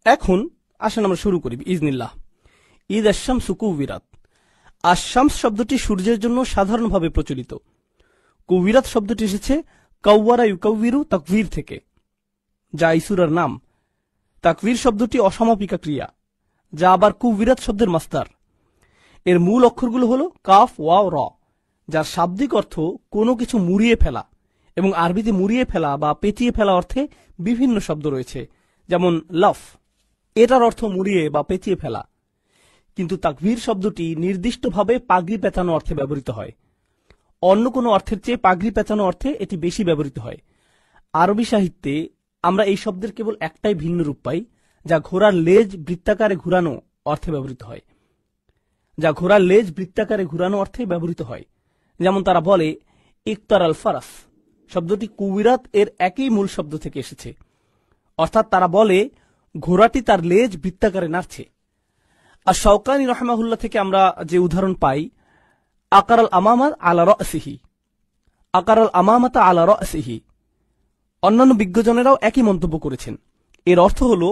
এখন আসেন আমরা শুরু করি ইজনিল্লাহ। ঈদ আশ-শামসু কুবিরাত। আশ-শামস শব্দটি সূর্যের জন্য সাধারণভাবে প্রচলিত। কুবিরাত শব্দটি এসেছে কাওয়ারা ইউকাউবিরু তাকবীর থেকে, যা এই সূরার নাম। তাকবীর শব্দটি অসমাপিকা ক্রিয়া, যা আবার কুবিরাত শব্দের মাস্তার। এর মূল অক্ষরগুলো হল কাফ, ওয়াও, র, যার শাব্দিক অর্থ কোনো কিছু মুড়িয়ে ফেলা, এবং আরবিতে মুড়িয়ে ফেলা বা পেঁচিয়ে ফেলা অর্থে বিভিন্ন শব্দ রয়েছে, যেমন লফ, এটার অর্থ মুড়িয়ে বা পেঁচিয়ে ফেলা। কিন্তু তাকবীর শব্দটি নির্দিষ্টভাবে পাগড়ি পেঁচানো অর্থে ব্যবহৃত হয়। অন্য কোনো অর্থের চেয়ে পাগড়ি পেঁচানো অর্থে এটি বেশি ব্যবহৃত হয়। আরবি সাহিত্যে আমরা এই শব্দের কেবল একটাই ভিন্ন রূপ পাই, যা ঘোড়ার লেজ বৃত্তাকারে ঘুরানো অর্থে ব্যবহৃত হয়। যেমন তারা বলে ইকতার আল ফারাস। শব্দটি কুবিরাত এর একই মূল শব্দ থেকে এসেছে, অর্থাৎ তারা বলে ঘোড়াটি তার লেজ বৃত্তাকারে নাড়ছে। আর শাওকানি রাহমাহুল্লাহ থেকে আমরা যে উদাহরণ পাই, আকার আল আমামাতা আলা রাসিহি। অন্যান্য বিজ্ঞজনেরাও একই মন্তব্য করেছেন। এর অর্থ হল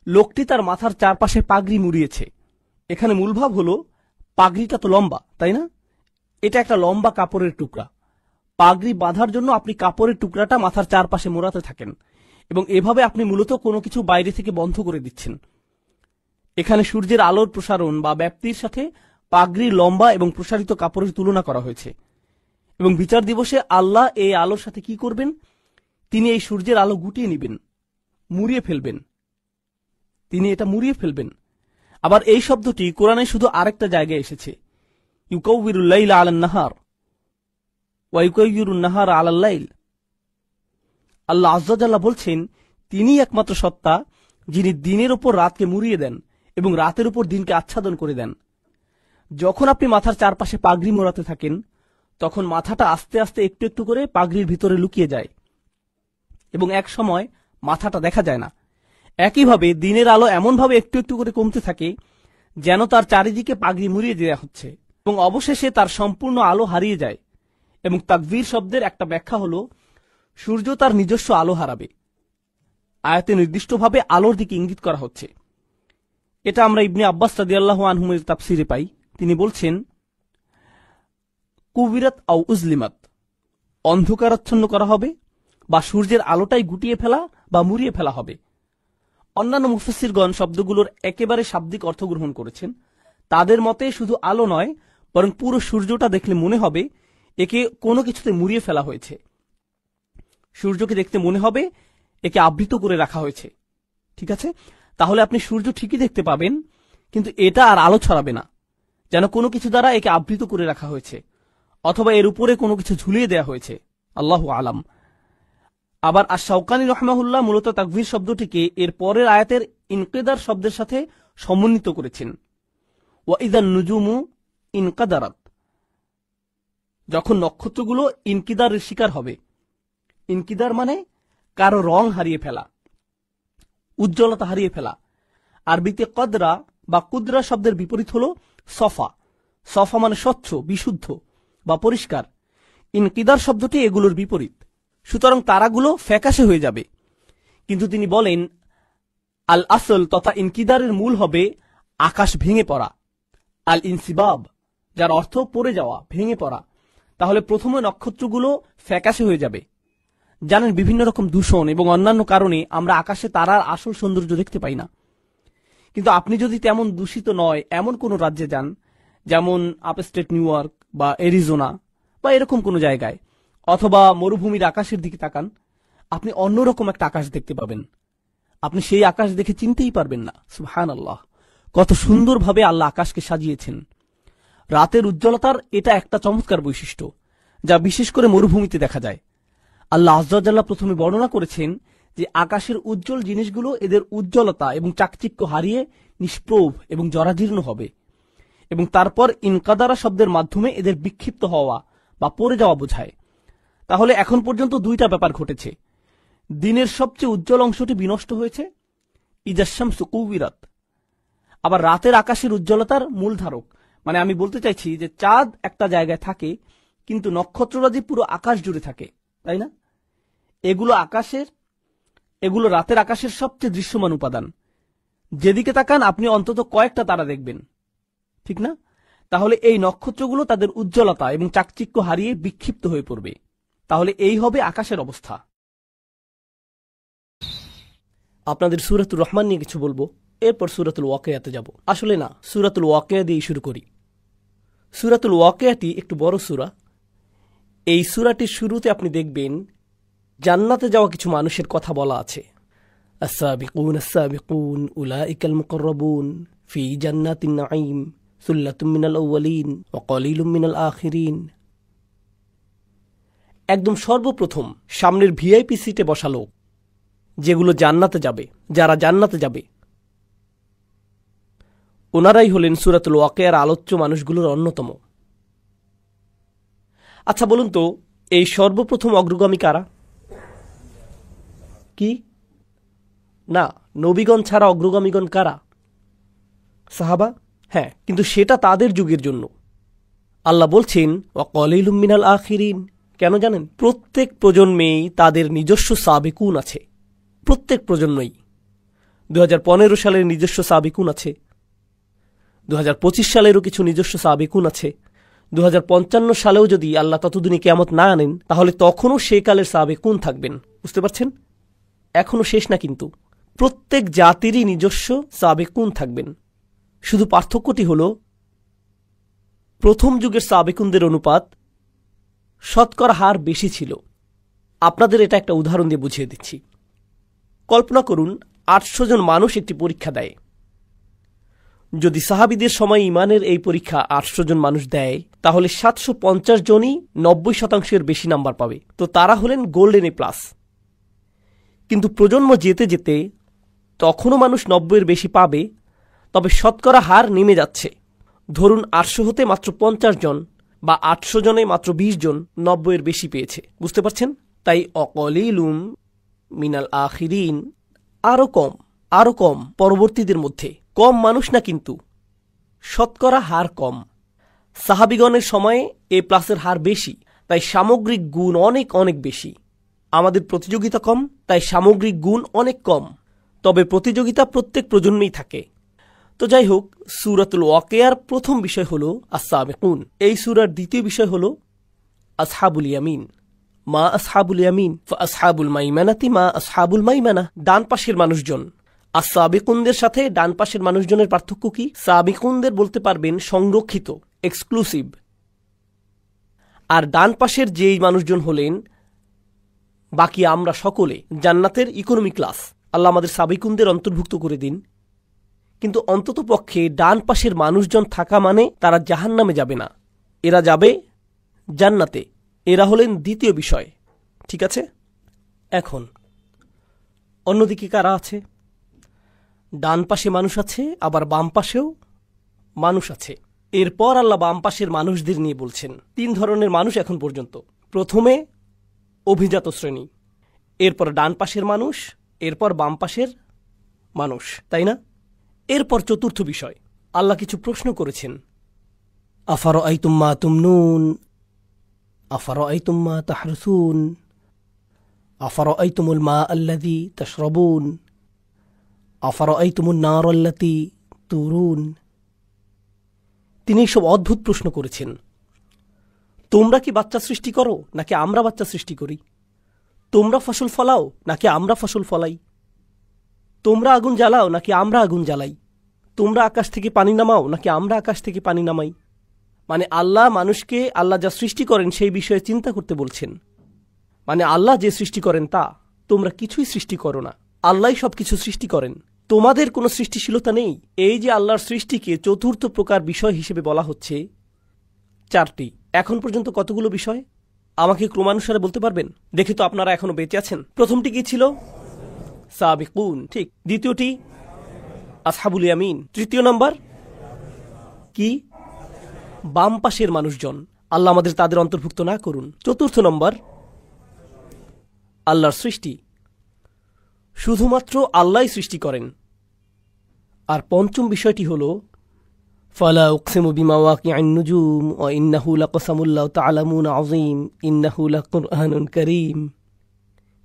লোকটি তার মাথার চারপাশে পাগড়ি মুড়িয়েছে। এখানে মূলভাব হল পাগড়িটা তো লম্বা, তাই না? এটা একটা লম্বা কাপড়ের টুকরা। পাগড়ি বাঁধার জন্য আপনি কাপড়ের টুকরাটা মাথার চারপাশে মোড়াতে থাকেন, এবং এভাবে আপনি মূলত কোনো কিছু বাইরে থেকে বন্ধ করে দিচ্ছেন। এখানে সূর্যের আলোর প্রসারণ বা ব্যাপ্তির সাথে পাগড়ির লম্বা এবং প্রসারিত কাপড়ের তুলনা করা হয়েছে। এবং বিচার দিবসে আল্লাহ এই আলোর সাথে কি করবেন? তিনি এই সূর্যের আলো গুটিয়ে নেবেন, মুড়িয়ে ফেলবেন। তিনি এটা মুড়িয়ে ফেলবেন। আবার এই শব্দটি কোরআনে শুধু আরেকটা জায়গায় এসেছে, ইউকাউবিরুল লাইলা আলান নাহার ওয়া ইউকাউবিরুন নাহার আলাল লাইল। আল্লাহ আযজা জাল্লা বলছেন, তিনি একমাত্র সত্তা যিনি দিনের উপর রাতকে মুড়িয়ে দেন এবং রাতের উপর দিনকে আচ্ছাদন করে দেন। যখন আপনি মাথার চারপাশে পাগড়ি মোড়াতে থাকেন, তখন মাথাটা আস্তে আস্তে একটু একটু করে পাগড়ির ভিতরে লুকিয়ে যায় এবং এক সময় মাথাটা দেখা যায় না। একইভাবে দিনের আলো এমনভাবে একটু একটু করে কমতে থাকে যেন তার চারিদিকে পাগড়ি মুড়িয়ে দেওয়া হচ্ছে, এবং অবশেষে তার সম্পূর্ণ আলো হারিয়ে যায়। এবং তাকবীর শব্দের একটা ব্যাখ্যা হল সূর্য তার নিজস্ব আলো হারাবে। আয়াতে নির্দিষ্টভাবে আলোর দিকে ইঙ্গিত করা হচ্ছে। এটা আমরা ইবনে আব্বাস রাদিয়াল্লাহু আনহুমের তাফসিরে পাই। তিনি বলছেন, কুবিরাত আও উজলিমাত, অন্ধকারাচ্ছন্ন করা হবে বা সূর্যের আলোটাই গুটিয়ে ফেলা বা মুড়িয়ে ফেলা হবে। অন্যান্য মুফাসসিরগণ শব্দগুলোর একেবারে শাব্দিক অর্থ গ্রহণ করেছেন। তাদের মতে শুধু আলো নয়, বরং পুরো সূর্যটা দেখলে মনে হবে একে কোনো কিছুতে মুড়িয়ে ফেলা হয়েছে। সূর্যকে দেখতে মনে হবে একে আবৃত করে রাখা হয়েছে। ঠিক আছে, তাহলে আপনি সূর্য ঠিকই দেখতে পাবেন, কিন্তু এটা আর আলো ছড়াবে না, যেন কোনো কিছু দ্বারা একে আবৃত করে রাখা হয়েছে, অথবা এর উপরে কোনো কিছু ঝুলিয়ে দেওয়া হয়েছে। আল্লাহু আলাম। আবার আশ-শাওকানি রাহমাহুল্লাহ মূলত তাকবীর শব্দটিকে এর পরের আয়াতের ইনকিদার শব্দের সাথে সমন্বিত করেছেন। ওয়া ইযান নুজুমু ইনকাদারাত, যখন নক্ষত্রগুলো ইনকিদারের শিকার হবে। ইনকিদার মানে কারো রং হারিয়ে ফেলা, উজ্জ্বলতা হারিয়ে ফেলা। আরবিতে কদরা বা কুদরা শব্দের বিপরীত হল সফা। সফা মানে স্বচ্ছ, বিশুদ্ধ বা পরিষ্কার। ইনকিদার শব্দটি এগুলোর বিপরীত। সুতরাং তারাগুলো ফ্যাকাশে হয়ে যাবে। কিন্তু তিনি বলেন আল আসল তথা ইনকিদারের মূল হবে আকাশ ভেঙে পড়া, আল ইনসিবাব, যার অর্থ পড়ে যাওয়া, ভেঙে পড়া। তাহলে প্রথমে নক্ষত্রগুলো ফ্যাকাশে হয়ে যাবে। জানেন, বিভিন্ন রকম দূষণ এবং অন্যান্য কারণে আমরা আকাশে তারার আসল সৌন্দর্য দেখতে পাই না। কিন্তু আপনি যদি তেমন দূষিত নয় এমন কোন রাজ্যে যান, যেমন আপস্টেট নিউ ইয়র্ক বা এরিজোনা বা এরকম কোন জায়গায়, অথবা মরুভূমির আকাশের দিকে তাকান, আপনি অন্যরকম একটা আকাশ দেখতে পাবেন। আপনি সেই আকাশ দেখে চিনতেই পারবেন না। সুবহানাল্লাহ, কত সুন্দরভাবে আল্লাহ আকাশকে সাজিয়েছেন। রাতের উজ্জ্বলতার এটা একটা চমৎকার বৈশিষ্ট্য, যা বিশেষ করে মরুভূমিতে দেখা যায়। আল্লাহ আযজা ওয়া জাল্লা প্রথমে বর্ণনা করেছেন যে আকাশের উজ্জ্বল জিনিসগুলো এদের উজ্জ্বলতা এবং চাকচিক্য হারিয়ে নিষ্প্রভ এবং জরাজীর্ণ হবে, এবং তারপর ইনকাদারা শব্দের মাধ্যমে এদের বিক্ষিপ্ত হওয়া বা পড়ে যাওয়া বোঝায়। তাহলে এখন পর্যন্ত দুইটা ব্যাপার ঘটেছে। দিনের সবচেয়ে উজ্জ্বল অংশটি বিনষ্ট হয়েছে, ইযাশ শামসু কুবিরাত। আবার রাতের আকাশের উজ্জ্বলতার মূল ধারক, মানে আমি বলতে চাইছি যে চাঁদ একটা জায়গায় থাকে, কিন্তু নক্ষত্ররাজি পুরো আকাশ জুড়ে থাকে, তাই না? এগুলো রাতের আকাশের সবচেয়ে দৃশ্যমান উপাদান। যেদিকে তাকান আপনি অন্তত কয়েকটা তারা দেখবেন, ঠিক না? তাহলে এই নক্ষত্রগুলো তাদের উজ্জ্বলতা এবং চাকচিক্য হারিয়ে বিক্ষিপ্ত হয়ে পড়বে। তাহলে এই হবে আকাশের অবস্থা। আপনাদের সূরাতুর রহমান নিয়ে কিছু বলবো, এরপর সূরাতুল ওয়াকিয়াতে যাব। আসলে না, সূরাতুল ওয়াকিয়া দিয়ে শুরু করি। সূরাতুল ওয়াকিয়াটি একটু বড় সূরা। এই সূরাটির শুরুতে আপনি দেখবেন জান্নাতে যাওয়া কিছু মানুষের কথা বলা আছে। আস-সাবিকুন আস-সাবিকুন উলাইকাল মুকাররাবুন ফি জান্নাতিন নাঈম সুল্লাতুম মিনাল আউয়ালিন ওয়া কলিলুম মিনাল আখিরিন। একদম সর্বপ্রথম সামনের ভিআইপি সিটে বসা লোক, যেগুলো জান্নাতে যাবে, যারা জান্নাতে যাবে, ওনারাই হলেন সূরাতুল ওয়াকিয়ার আলোচ্য মানুষগুলোর অন্যতম। আচ্ছা বলুন তো, এই সর্বপ্রথম অগ্রগামী কারা? কি না, নবীগণ ছাড়া অগ্রগামীগণ কারা? সাহাবা। হ্যাঁ, কিন্তু সেটা তাদের যুগের জন্য। আল্লাহ বলছেন ওয়া কলিলুম মিনাল আখিরিন। কেন জানেন? প্রত্যেক প্রজন্মেই তাদের নিজস্ব সাবিকুন আছে। প্রত্যেক প্রজন্মেই 2015 সালের নিজস্ব সাবিকুন আছে, 2025 সালেরও কিছু নিজস্ব সাবিকুন আছে, 2055 সালেও যদি আল্লাহ ততদিনে কিয়ামত না আনেন তাহলে তখনও সে কালের সাবিকুন থাকবেন। বুঝতে পারছেন? এখনো শেষ না, কিন্তু প্রত্যেক জাতিরই নিজস্ব সাবিকুন থাকবেন। শুধু পার্থক্যটি হল প্রথম যুগের সাবিকুনদের অনুপাত শতকরা হার বেশি ছিল। আপনাদের এটা একটা উদাহরণ দিয়ে বুঝিয়ে দিচ্ছি। কল্পনা করুন 800 জন মানুষ একটি পরীক্ষা দেয়। যদি সাহাবীদের সময় ইমানের এই পরীক্ষা 800 জন মানুষ দেয় তাহলে 750 জনই 90% বেশি নাম্বার পাবে। তো তারা হলেন গোল্ডেন এ প্লাস। কিন্তু প্রজন্ম যেতে যেতে তখনও মানুষ 90-এর বেশি পাবে, তবে শতকরা হার নেমে যাচ্ছে। ধরুন 800 হতে মাত্র 50 জন বা 800 জনে মাত্র 20 জন 90-এর বেশি পেয়েছে। বুঝতে পারছেন? তাই অকলিলুম মিনাল আখিরিন, আরো কম পরবর্তীদের মধ্যে। কম মানুষ না, কিন্তু শতকরা হার কম। সাহাবিগণের সময়ে এ প্লাসের হার বেশি, তাই সামগ্রিক গুণ অনেক অনেক বেশি। আমাদের প্রতিযোগিতা কম, তাই সামগ্রিক গুণ অনেক কম। তবে প্রতিযোগিতা প্রত্যেক প্রজন্মেই থাকে। তো যাই হোক, সূরাতুল ওয়াকিয়ার প্রথম বিষয় হল আস-সাবিকুন। এই সূরার দ্বিতীয় বিষয় হল আসহাবুল ইয়ামিন। মা আসহাবুল ইয়ামিন ফাসহাবুল মাইমানাতি মা আসহাবুল মাইমানা। ডান পাশের মানুষজন। আর সাবিকুনদের সাথে ডান পাশের মানুষজনের পার্থক্য কি? সাবিকুনদের বলতে পারবেন সংরক্ষিত, এক্সক্লুসিভ। আর ডান পাশের যেই মানুষজন হলেন বাকি আমরা সকলে, জান্নাতের ইকোনমি ক্লাস। আল্লাহ আমাদের সাবিকুনদের অন্তর্ভুক্ত করে দিন। কিন্তু অন্তত পক্ষে ডান পাশের মানুষজন থাকা মানে তারা জাহান্নামে যাবে না, এরা যাবে জান্নাতে। এরা হলেন দ্বিতীয় বিষয়। ঠিক আছে? এখন অন্যদিকে কারা আছে? ডান পাশে মানুষ আছে, আবার বাম পাশেও মানুষ আছে। এরপর আল্লাহ বাম পাশের মানুষদের নিয়ে বলছেন 3 ধরনের মানুষ এখন পর্যন্ত। প্রথমে অভিজাত শ্রেণী, এরপর ডান পাশের মানুষ, এরপর বাম পাশের মানুষ, তাই না? এরপর চতুর্থ বিষয়, আল্লাহ কিছু প্রশ্ন করেছেন। আফারাআইতুম মা তুমনুন আফারাআইতুম মা তাহরুসুন আফারাআইতুমুল মা আল্লাযী তাশরাবুন আফারাআইতুমুন নার আল্লাতী তুরুন। তিনি সব অদ্ভুত প্রশ্ন করেছেন। তোমরা কি বাচ্চা সৃষ্টি করো নাকি আমরা বাচ্চা সৃষ্টি করি? তোমরা ফসল ফলাও নাকি আমরা ফসল ফলাই? তোমরা আগুন জ্বালাও নাকি আমরা আগুন জ্বালাই? তোমরা আকাশ থেকে পানি নামাও নাকি আমরা আকাশ থেকে পানি নামাই? মানে আল্লাহ মানুষকে আল্লাহ যা সৃষ্টি করেন সেই বিষয়ে চিন্তা করতে বলছেন। মানে আল্লাহ যে সৃষ্টি করেন তা, তোমরা কিছুই সৃষ্টি করো না, আল্লাহই সবকিছু সৃষ্টি করেন, তোমাদের কোনো সৃষ্টিশীলতা নেই। এই যে আল্লাহর সৃষ্টিকে চতুর্থ প্রকার বিষয় হিসেবে বলা হচ্ছে 4টি। এখন পর্যন্ত কতগুলো বিষয় আমাকে ক্রমানুসারে বলতে পারবেন? দেখে তো আপনারা এখনো বেঁচে আছেন। প্রথমটি কি ছিল? সাবিকুন, ঠিক। দ্বিতীয়টি আসহাবুল ইয়ামিন। তৃতীয় নম্বর কি? বাম পাশের মানুষজন। আল্লাহ আমাদের তাদের অন্তর্ভুক্ত না করুন। চতুর্থ নম্বর আল্লাহর সৃষ্টি, শুধুমাত্র আল্লাহই সৃষ্টি করেন। আর পঞ্চম বিষয়টি হল ফালা উকসিমু বিমাওয়াকিআন নুজুম ওয়া ইন্নাহু লাকসামুল লাউ তা'লামুনা আযীম ইন্নাহু লাকুরআনুন কারীম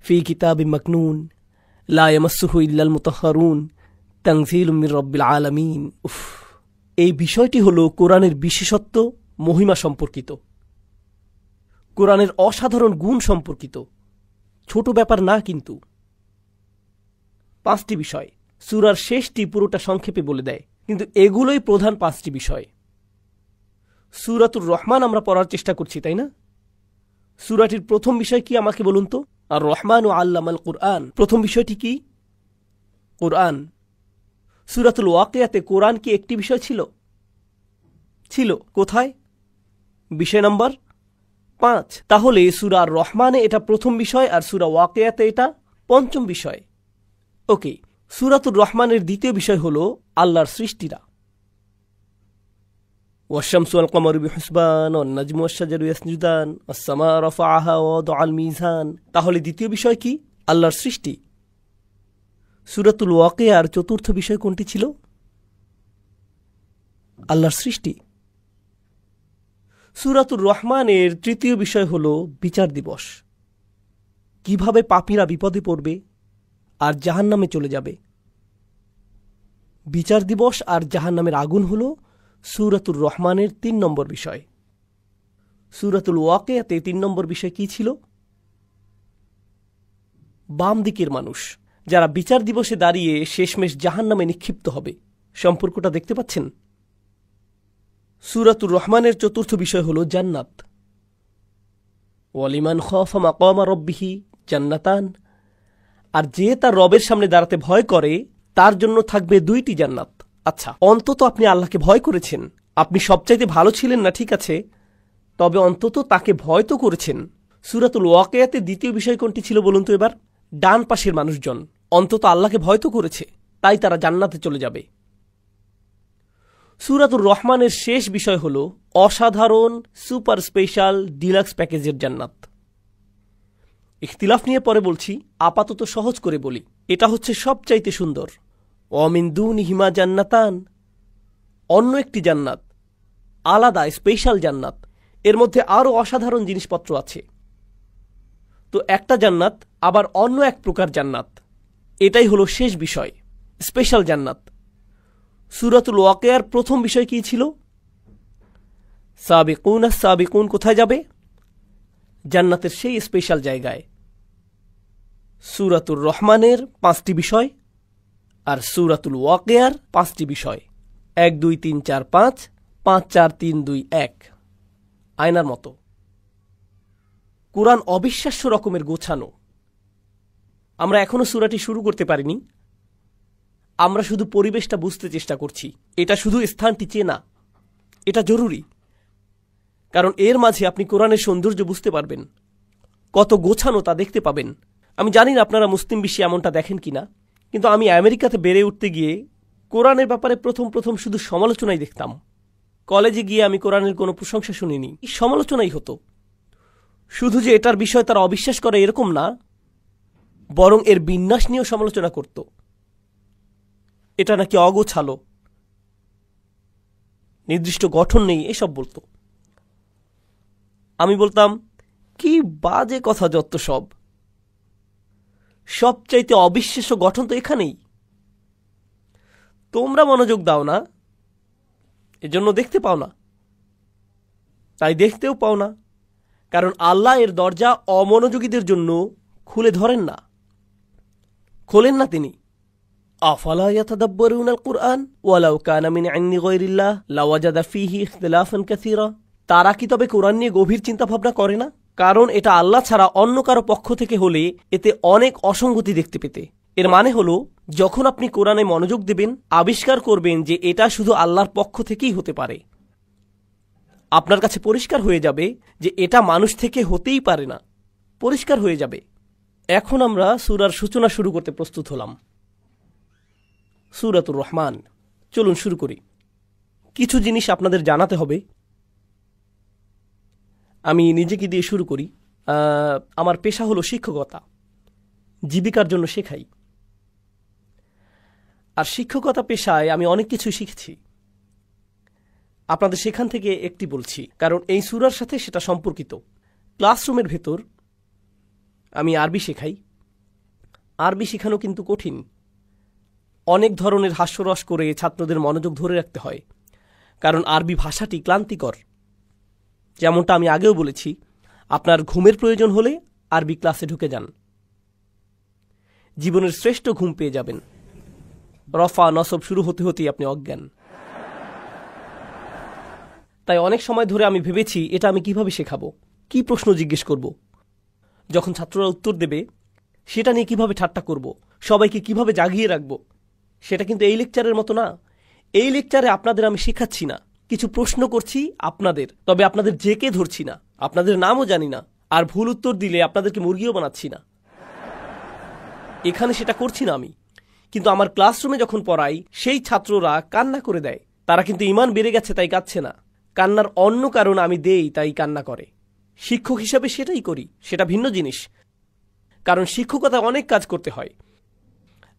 ফি কিতাবিম মাকনুন লা ইয়ামাসসুহু ইল্লাল মুতাহহারুন তানজিলুম মির রাব্বিল আলামিন। এই বিষয়টি হল কোরআনের বিশেষত্ব, মহিমা সম্পর্কিত, কোরআনের অসাধারণ গুণ সম্পর্কিত। ছোট ব্যাপার না কিন্তু। 5টি বিষয় সূরার শেষটি পুরোটা সংক্ষেপে বলে দেয়, কিন্তু এগুলোই প্রধান 5টি বিষয়। সূরাতুর রহমান আমরা পড়ার চেষ্টা করছি, তাই না? সূরাটির প্রথম বিষয় কি আমাকে বলুন তো? আর রহমান ও আল্লামাল কুরআন। প্রথম বিষয়টি কি? কোরআন। সূরাতুল ওয়াকিয়াতে কোরআন কি একটি বিষয় ছিল? ছিল। কোথায়? বিষয় নাম্বার 5। তাহলে সূরা আর রহমানে এটা প্রথম বিষয়, আর সূরা ওয়াকিয়াতে এটা পঞ্চম বিষয়। ওকে, সূরাতুর রহমানের দ্বিতীয় বিষয় হল আল্লাহর সৃষ্টিরা। والشمس والقمر بحسبان والنجم والشجر يسجدان والسماء رفعها ووضع الميزان। তাহলে দ্বিতীয় বিষয় কি? আল্লাহর সৃষ্টি। সূরাতুল ওয়াকিয়ার চতুর্থ বিষয় কোনটি ছিল? আল্লাহর সৃষ্টি। সূরাতুর রহমানের তৃতীয় বিষয় হল বিচার দিবস, কিভাবে পাপীরা বিপদে পড়বে আর জাহান্নামে চলে যাবে। বিচার দিবস আর জাহান্নামের আগুন হল সূরাতুর রহমানের 3 নম্বর বিষয়। সূরাতুল ওয়াকিয়াতে 3 নম্বর বিষয় কি ছিল? বাম দিকের মানুষ, যারা বিচার দিবসে দাঁড়িয়ে শেষমেশ জাহান্নামে নিক্ষিপ্ত হবে। সম্পর্কটা দেখতে পাচ্ছেন? সূরাতুর রহমানের চতুর্থ বিষয় হল জান্নাত। ওয়ালিমান খাফা মাকামা রাব্বিহি জান্নাতান। আর যে তার রবের সামনে দাঁড়াতে ভয় করে তার জন্য থাকবে 2টি জান্নাত। আচ্ছা, অন্তত আপনি আল্লাহকে ভয় করেছেন। আপনি সবচাইতে ভালো ছিলেন না, ঠিক আছে, তবে অন্তত তাকে ভয় তো করেছেন। সূরাতুল ওয়াকিয়াতে দ্বিতীয় বিষয় কোনটি ছিল বলুন তো এবার? ডান পাশের মানুষজন অন্তত আল্লাহকে ভয় তো করেছে, তাই তারা জান্নাতে চলে যাবে। সূরাতুর রহমানের শেষ বিষয় হল অসাধারণ সুপার স্পেশাল ডিলাক্স প্যাকেজের জান্নাত। ইখতিলাফ নিয়ে পরে বলছি, আপাতত সহজ করে বলি, এটা হচ্ছে সবচাইতে সুন্দর। ওয়ামিন দুনিহিমা জান্নাতান, অন্য একটি জান্নাত, আলাদা স্পেশাল জান্নাত। এর মধ্যে আরও অসাধারণ জিনিসপত্র আছে। তো একটা জান্নাত, আবার অন্য এক প্রকার জান্নাত, এটাই হলো শেষ বিষয়, স্পেশাল জান্নাত। সূরাতুল ওয়াকিয়ার প্রথম বিষয় কি ছিল? সাবিকুন সাবিকুন কোথায় যাবে? জান্নাতের সেই স্পেশাল জায়গায়। সূরাতুর রহমানের 5টি বিষয় আর সূরাতুল ওয়াকিয়ার 5টি বিষয়। 1 2 3 4 5, 5 4 3 2 1, আয়নার মতো। কুরআন অবিশ্বাস্য রকমের গোছানো। আমরা এখনো সূরাটি শুরু করতে পারিনি, আমরা শুধু পরিবেশটা বুঝতে চেষ্টা করছি। এটা শুধু স্থানটি চেনা, এটা জরুরি, কারণ এর মাঝে আপনি কোরআনের সৌন্দর্য বুঝতে পারবেন, কত গোছানো তা দেখতে পাবেন। আমি জানি না আপনারা মুসলিম বিশ্বে এমনটা দেখেন কিনা, কিন্তু আমি আমেরিকাতে বেড়ে উঠতে গিয়ে কোরআনের ব্যাপারে প্রথম শুধু সমালোচনাই দেখতাম। কলেজে গিয়ে আমি কোরআনের কোনো প্রশংসা শুনিনি, সমালোচনাই হতো। শুধু যে এটার বিষয় তারা অবিশ্বাস করে এরকম না, বরং এর বিন্যাস নিয়েও সমালোচনা করত। এটা নাকি অগোছালো, নির্দিষ্ট গঠন নেই, এসব বলতো। আমি বলতাম, কি বাজে কথা যত সব, সবচাইতে অবিশ্বাস্য গঠন তো এখানেই। তোমরা মনোযোগ দাও না, এজন্য দেখতে পাও না, তাই দেখতেও পাও না, কারণ আল্লাহ এর দরজা অমনোযোগীদের জন্য খুলে ধরেন না, খোলেন না তিনি। আফালা ইয়াতাদাব্বারুনাল কুরআন ওয়ালাউ কানা মিন ইনদি গায়রিল্লাহ লাওয়াজাদা ফীহি ইখতিলাফান কাসীরা। তারা কি তবে কোরআন নিয়ে গভীর চিন্তা ভাবনা করে না? কারণ এটা আল্লাহ ছাড়া অন্য কারো পক্ষ থেকে হলে এতে অনেক অসঙ্গতি দেখতে পেতে। এর মানে হলো, যখন আপনি কোরআনে মনোযোগ দেবেন, আবিষ্কার করবেন যে এটা শুধু আল্লাহর পক্ষ থেকেই হতে পারে। আপনার কাছে পরিষ্কার হয়ে যাবে যে এটা মানুষ থেকে হতেই পারে না, পরিষ্কার হয়ে যাবে। এখন আমরা সূরার সূচনা শুরু করতে প্রস্তুত হলাম। সূরাতুর রহমান, চলুন শুরু করি। কিছু জিনিস আপনাদের জানাতে হবে। আমি নিজেকে দিয়ে শুরু করি। আমার পেশা হলো শিক্ষকতা, জীবিকার জন্য শেখাই। আর শিক্ষকতা পেশায় আমি অনেক কিছু শিখেছি। আপনাদের সেখান থেকে একটি বলছি, কারণ এই সূরার সাথে সেটা সম্পর্কিত। ক্লাসরুমের ভেতর আমি আরবি শেখাই। আরবি শেখানো কিন্তু কঠিন। অনেক ধরনের হাস্যরস করে ছাত্রদের মনোযোগ ধরে রাখতে হয়, কারণ আরবি ভাষাটি ক্লান্তিকর। যেমনটা আমি আগেও বলেছি, আপনার ঘুমের প্রয়োজন হলে আরবি ক্লাসে ঢুকে যান, জীবনের শ্রেষ্ঠ ঘুম পেয়ে যাবেন। রফা নসব শুরু হতে হতেই আপনি অজ্ঞান। তাই অনেক সময় ধরে আমি ভেবেছি এটা আমি কিভাবে শেখাবো, কি প্রশ্ন জিজ্ঞেস করব, যখন ছাত্ররা উত্তর দেবে সেটা নিয়ে কিভাবে ঠাট্টা করব, সবাইকে কিভাবে জাগিয়ে রাখব। সেটা কিন্তু এই লেকচারের মতো না। এই লেকচারে আপনাদের আমি শেখাচ্ছি না, কিছু প্রশ্ন করছি আপনাদের, তবে আপনাদের জেকে ধরছি না, আপনাদের নামও জানি না, আর ভুল উত্তর দিলে আপনাদেরকে মুরগিও বানাচ্ছি না। এখানে সেটা করছি না আমি। কিন্তু আমার ক্লাসরুমে যখন পড়াই সেই ছাত্ররা কান্না করে দেয়। তারা কিন্তু ঈমান বেড়ে গেছে তাই কাঁদছে না, কান্নার অন্য কারণ আমি দেই তাই কান্না করে। শিক্ষক হিসাবে সেটাই করি, সেটা ভিন্ন জিনিস। কারণ শিক্ষকতা অনেক কাজ করতে হয়,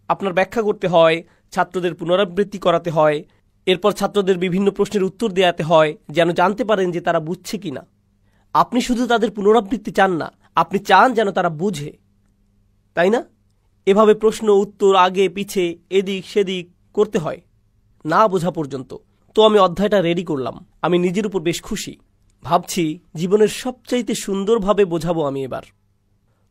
আপনার ব্যাখ্যা করতে হয়, ছাত্রদের পুনরাবৃত্তি করাতে হয়, এরপর ছাত্রদের বিভিন্ন প্রশ্নের উত্তর দেওয়াতে হয় যেন জানতে পারেন যে তারা বুঝছে কিনা। আপনি শুধু তাদের পুনরাবৃত্তি চান না, আপনি চান যেন তারা বুঝে, তাই না? এভাবে প্রশ্ন উত্তর আগে পিছে এদিক সেদিক করতে হয় না বোঝা পর্যন্ত। তো আমি অধ্যায়টা রেডি করলাম, আমি নিজের উপর বেশ খুশি। ভাবছি জীবনের সবচাইতে সুন্দরভাবে বোঝাবো আমি এবার।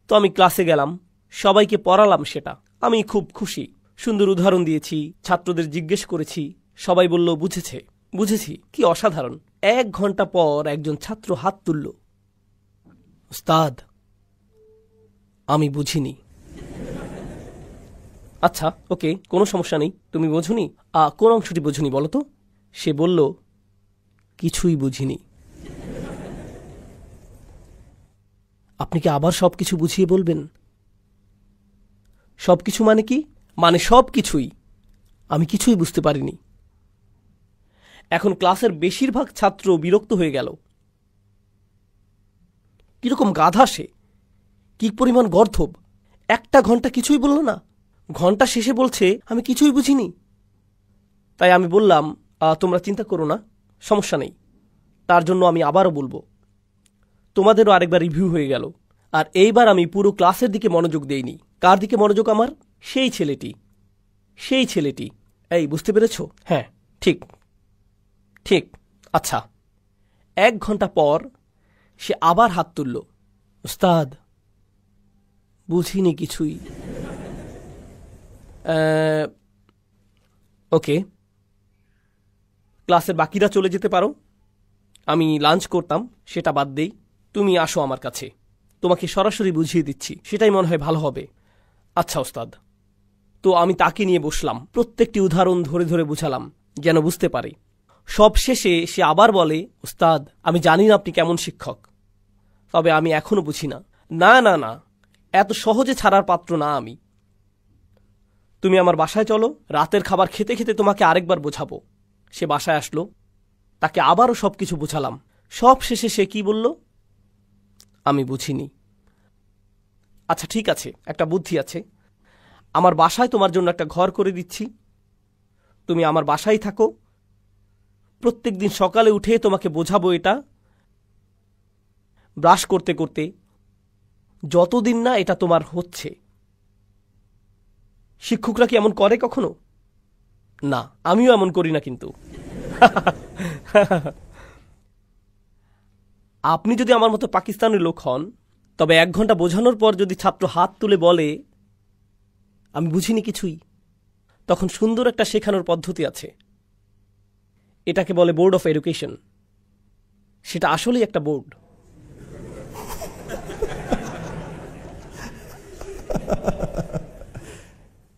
তো আমি ক্লাসে গেলাম, সবাইকে পড়ালাম, সেটা আমি খুব খুশি। সুন্দর উদাহরণ দিয়েছি, ছাত্রদের জিজ্ঞেস করেছি, সবাই বলল বুঝেছে। বুঝেছি, কি অসাধারণ। 1 ঘন্টা পর একজন ছাত্র হাত তুলল, উস্তাদ আমি বুঝিনি। আচ্ছা ওকে, কোনো সমস্যা নেই, তুমি বোঝনি? কোন অংশটি বোঝনি বলো তো? সে বলল কিছুই বুঝিনি। আপনি কি আবার সবকিছু বুঝিয়ে বলবেন? সবকিছু মানে কি? মানে সবকিছুই। আমি কিছুই বুঝতে পারিনি। এখন ক্লাসের বেশিরভাগ ছাত্র বিরক্ত হয়ে গেল। কিরকম গাধা সে, কি পরিমাণ গর্ধব! 1 ঘন্টা কিছুই বলল না, ঘন্টা শেষে বলছে আমি কিছুই বুঝিনি। তাই আমি বললাম তোমরা চিন্তা করো না, সমস্যা নেই, তার জন্য আমি আবারও বলবো। তোমাদেরও আরেকবার রিভিউ হয়ে গেল। আর এইবার আমি পুরো ক্লাসের দিকে মনোযোগ দেইনি। কার দিকে মনোযোগ আমার? সেই ছেলেটি। এই বুঝতে পেরেছ? হ্যাঁ, ঠিক ঠিক। আচ্ছা, 1 ঘন্টা পর সে আবার হাত তুলল, উস্তাদ বুঝিনি কিছুই। ওকে, ক্লাসের বাকিরা চলে যেতে পারো, আমি লাঞ্চ করতাম, সেটা বাদ দেই। তুমি আসো আমার কাছে, তোমাকে সরাসরি বুঝিয়ে দিচ্ছি, সেটাই মনে হয় ভালো হবে। আচ্ছা ওস্তাদ। তো আমি তাকে নিয়ে বসলাম, প্রত্যেকটি উদাহরণ ধরে ধরে বুঝালাম যেন বুঝতে পারে। সব শেষে সে আবার বলে, উস্তাদ আমি জানি না আপনি কেমন শিক্ষক, তবে আমি এখনো বুঝি না। না না না, এত সহজে ছাড়ার পাত্র না আমি। তুমি আমার বাসায় চলো, রাতের খাবার খেতে খেতে তোমাকে আরেকবার বোঝাবো। সে বাসায় আসলো, তাকে আবারও সবকিছু বোঝালাম। সব শেষে সে কি বলল? আমি বুঝিনি। আচ্ছা ঠিক আছে, একটা বুদ্ধি আছে, আমার বাসায় তোমার জন্য একটা ঘর করে দিচ্ছি, তুমি আমার বাসায় থাকো, প্রত্যেক দিন সকালে উঠে তোমাকে বোঝাবো এটা, ব্রাশ করতে করতে, যতদিন না এটা তোমার হচ্ছে। শিক্ষকরা কি এমন করে কখনো? না, আমিও এমন করি না। কিন্তু আপনি যদি আমার মতো পাকিস্তানের লোক হন, তবে 1 ঘন্টা বোঝানোর পর যদি ছাত্র হাত তুলে বলে আমি বুঝিনি কিছুই, তখন সুন্দর একটা শেখানোর পদ্ধতি আছে, এটাকে বলে বোর্ড অফ এডুকেশন। সেটা আসলেই একটা বোর্ড।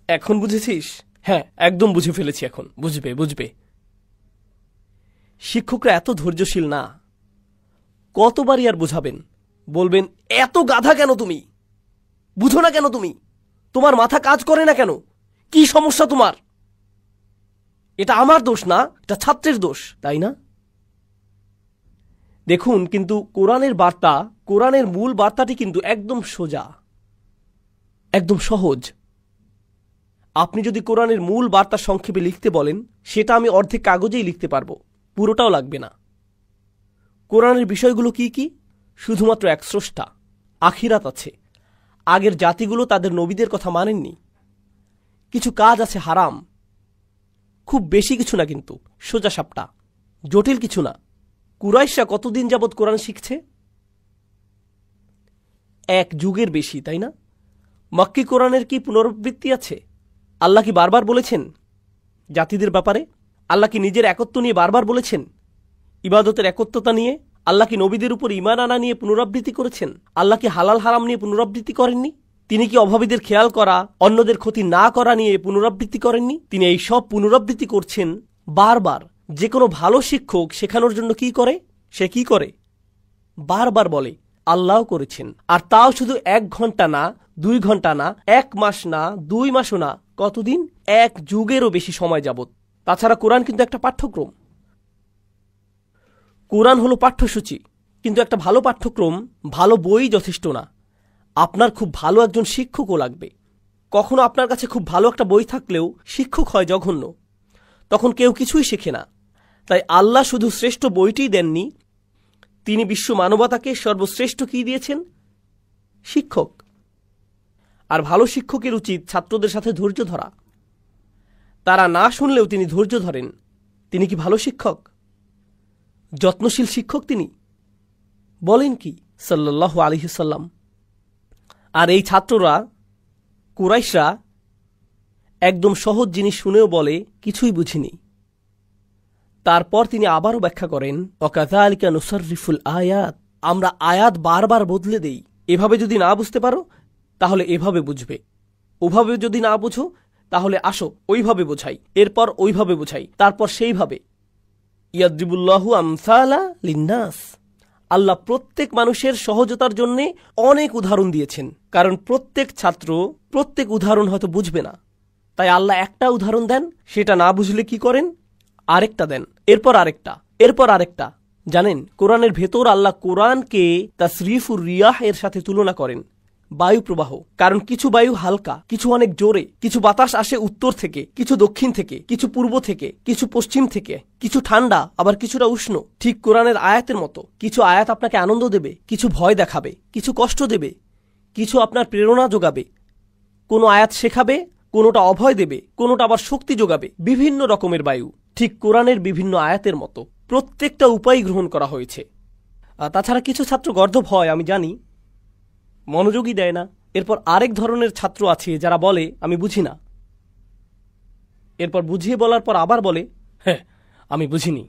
এখন বুঝেছিস? হ্যাঁ, একদম বুঝে ফেলেছি, এখন বুঝবে। শিক্ষকরা এত ধৈর্যশীল না, কতবারই আর বোঝাবেন? বলবেন এত গাধা কেন তুমি, বুঝো না কেন তুমি, তোমার মাথা কাজ করে না কেন, কি সমস্যা তোমার? এটা আমার দোষ না, এটা ছাত্রের দোষ, তাই না? দেখুন, কিন্তু কোরআনের বার্তা, কোরআনের মূল বার্তাটি কিন্তু একদম সোজা, একদম সহজ। আপনি যদি কোরআনের মূল বার্তা সংক্ষেপে লিখতে বলেন, সেটা আমি অর্ধেক কাগজেই লিখতে পারবো, পুরোটাও লাগবে না। কোরআনের বিষয়গুলো কি কি? শুধুমাত্র এক স্রষ্টা, আখিরাত আছে, আগের জাতিগুলো তাদের নবীদের কথা মানেননি, কিছু কাজ আছে হারাম, খুব বেশি কিছু না, কিন্তু সোজা সাপটা, জটিল কিছু না। কুরাইশরা কতদিন যাবৎ কোরআন শিখছে? এক যুগের বেশি, তাই না? মক্কি কোরআনের কি পুনরাবৃত্তি আছে? আল্লাহ কি বারবার বলেছেন জাতিদের ব্যাপারে? আল্লাহ কি নিজের একত্ব নিয়ে বারবার বলেছেন? ইবাদতের একত্বতা নিয়ে? আল্লাহ কি নবীদের উপর ঈমান আনা নিয়ে পুনরাবৃত্তি করেছেন? আল্লাহ কি হালাল হারাম নিয়ে পুনরাবৃত্তি করেননি? তিনি কি অভাবীদের খেয়াল করা, অন্যদের ক্ষতি না করা নিয়ে পুনরাবৃত্তি করেননি? তিনি এই সব পুনরাবৃত্তি করছেন বারবার। যে কোনো ভালো শিক্ষক শেখানোর জন্য কি করে? সে কি করে? বারবার বলে আল্লাহ করেছেন। আর তাও শুধু 1 ঘন্টা না, 2 ঘন্টা না, 1 মাস না, 2 মাসও না, কতদিন? 1 যুগেরও বেশি সময় যাবত। তাছাড়া কোরআন কিন্তু একটা পাঠ্যক্রম। কোরআন হলো পাঠ্যসূচি, কিন্তু একটা ভালো পাঠ্যক্রম, ভালো বই যথেষ্ট না। আপনার খুব ভালো একজন শিক্ষকও লাগবে। কখনো আপনার কাছে খুব ভালো একটা বই থাকলেও শিক্ষক হয় জঘন্য, তখন কেউ কিছুই শেখে না। তাই আল্লাহ শুধু শ্রেষ্ঠ বইটিই দেননি, তিনি বিশ্ব মানবতাকে সর্বশ্রেষ্ঠ কি দিয়েছেন? শিক্ষক। আর ভালো শিক্ষকের উচিত ছাত্রদের সাথে ধৈর্য ধরা। তারা না শুনলেও তিনি ধৈর্য ধরেন। তিনি কি ভালো শিক্ষক? যত্নশীল শিক্ষক তিনি? বলেন কি সাল্লাল্লাহু আলাইহি সাল্লাম। আর এই ছাত্ররা, কুরাইশরা, একদম সহজ জিনিস শুনেও বলে কিছুই বুঝিনি। তারপর তিনি আবারও ব্যাখ্যা করেন, ওয়াকাযালিকা নুসাররিফুল আয়াত, আমরা আয়াত বারবার বদলে দেই। এভাবে যদি না বুঝতে পারো তাহলে এভাবে বুঝবে, ওভাবে যদি না বুঝো তাহলে আসো ওইভাবে বোঝাই, এরপর ওইভাবে বোঝাই, তারপর সেইভাবে। ইয়াদরিবুল্লাহু আমসালা লিন্নাস, আল্লাহ প্রত্যেক মানুষের সহজতার জন্য অনেক উদাহরণ দিয়েছেন, কারণ প্রত্যেক ছাত্র প্রত্যেক উদাহরণ হয়তো বুঝবে না। তাই আল্লাহ একটা উদাহরণ দেন, সেটা না বুঝলে কি করেন? আরেকটা দেন, এরপর আরেকটা, এরপর আরেকটা। জানেন, কোরআনের ভেতর আল্লাহ কোরআনকে তাসরিফুর রিয়াহ এর সাথে তুলনা করেন, বায়ু প্রবাহ। কারণ কিছু বায়ু হালকা, কিছু অনেক জোরে, কিছু বাতাস আসে উত্তর থেকে, কিছু দক্ষিণ থেকে, কিছু পূর্ব থেকে, কিছু পশ্চিম থেকে, কিছু ঠান্ডা আবার কিছুটা উষ্ণ। ঠিক কোরআনের আয়াতের মতো, কিছু আয়াত আপনাকে আনন্দ দেবে, কিছু ভয় দেখাবে, কিছু কষ্ট দেবে, কিছু আপনার প্রেরণা যোগাবে। কোনো আয়াত শেখাবে, কোনোটা অভয় দেবে, কোনোটা আবার শক্তি যোগাবে। বিভিন্ন রকমের বায়ু, ঠিক কোরআনের বিভিন্ন আয়াতের মতো প্রত্যেকটা উপায় গ্রহণ করা হয়েছে। তাছাড়া কিছু ছাত্র গর্দভ হয়, আমি জানি, মনোযোগই দেয় না। এরপর আরেক ধরনের ছাত্র আছে যারা বলে আমি বুঝি না, এরপর বুঝিয়ে বলার পর আবার বলে হ্যাঁ আমি বুঝিনি,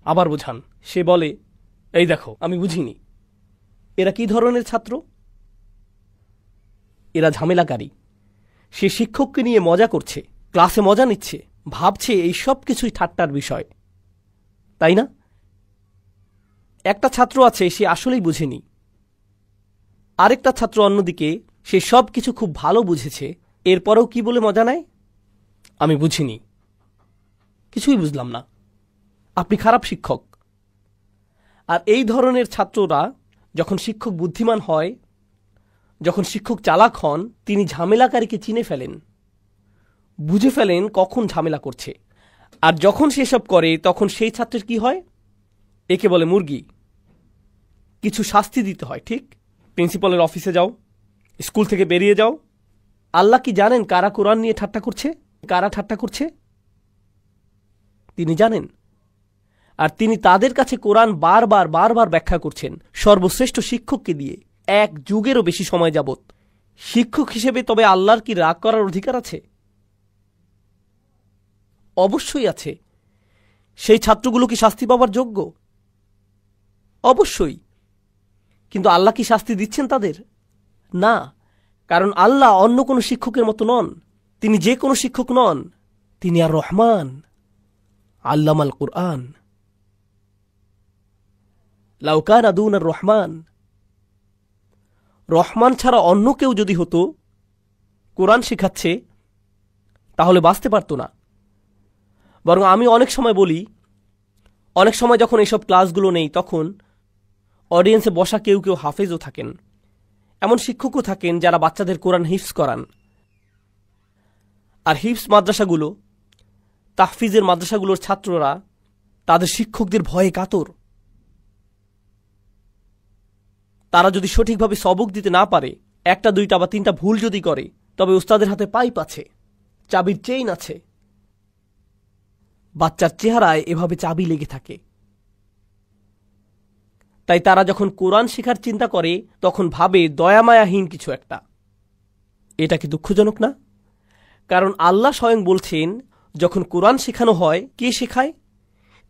আবার বুঝান, সে বলে এই দেখো আমি বুঝিনি। এরা কি ধরনের ছাত্র? এরা ঝামেলাকারী। সে শিক্ষককে নিয়ে মজা করছে, ক্লাসে মজা নিচ্ছে, ভাবছে এই সব কিছুই ঠাট্টার বিষয়, তাই না? একটা ছাত্র আছে, সে আসলেই বুঝেনি। আরেকটা ছাত্র অন্যদিকে, সে সব কিছু খুব ভালো বুঝেছে, এরপরেও কি বলে মজা নেয়? আমি বুঝিনি, কিছুই বুঝলাম না। আপনি খারাপ শিক্ষক। আর এই ধরনের ছাত্ররা যখন শিক্ষক বুদ্ধিমান হয়, যখন শিক্ষক চালাক হন, তিনি ঝামেলাকারীকে চিনে ফেলেন, বুঝে ফেলেন কখন ঝামেলা করছে। আর যখন সেসব করে তখন সেই ছাত্রের কি হয়? একে বলে মুরগি। কিছু শাস্তি দিতে হয়, ঠিক? প্রিন্সিপালের অফিসে যাও, স্কুল থেকে বেরিয়ে যাও। আল্লাহ কি জানেন কারা কোরআন নিয়ে ঠাট্টা করছে, কারা ঠাট্টা করছে? তিনি জানেন। আর তিনি তাদের কাছে কোরআন বারবার বারবার ব্যাখ্যা করছেন সর্বশ্রেষ্ঠ শিক্ষককে দিয়ে, 1 যুগেরও বেশি সময় যাবত। শিক্ষক হিসেবে তবে আল্লাহর কি রাগ করার অধিকার আছে? অবশ্যই আছে। সেই ছাত্রগুলো কি শাস্তি পাওয়ার যোগ্য? অবশ্যই। কিন্তু আল্লাহ কি শাস্তি দিচ্ছেন তাদের? না, কারণ আল্লাহ অন্য কোনো শিক্ষকের মতো নন। তিনি যে কোনো শিক্ষক নন, তিনি আর রহমান, আল্লামাল কুরআন। লাউ কানা দুনার রহমান, রহমান ছাড়া অন্য কেউ যদি হতো কোরআন শেখাচ্ছে, তাহলে বাঁচতে পারত না। বরং আমি অনেক সময় বলি, অনেক সময় যখন এইসব ক্লাসগুলো নেই, তখন অডিয়েন্সে বসা কেউ কেউ হাফেজও থাকেন, এমন শিক্ষকও থাকেন যারা বাচ্চাদের কোরআন হিফজ করান। আর হিফজ মাদ্রাসাগুলো, তাহফিজের মাদ্রাসাগুলোর ছাত্ররা তাদের শিক্ষকদের ভয়ে কাতর। তারা যদি সঠিকভাবে সবক দিতে না পারে, 1টা 2টা বা 3টা ভুল যদি করে, তবে উস্তাদের হাতে পাইপ আছে, চাবির চেইন আছে। বাচ্চার চেহারায় এভাবে চাবি লেগে থাকে। তাই তারা যখন কোরআন শেখার চিন্তা করে তখন ভাবে দয়ামায়াহীন কিছু একটা। এটা কি দুঃখজনক না? কারণ আল্লাহ স্বয়ং বলছেন, যখন কোরআন শেখানো হয় কে শেখায়?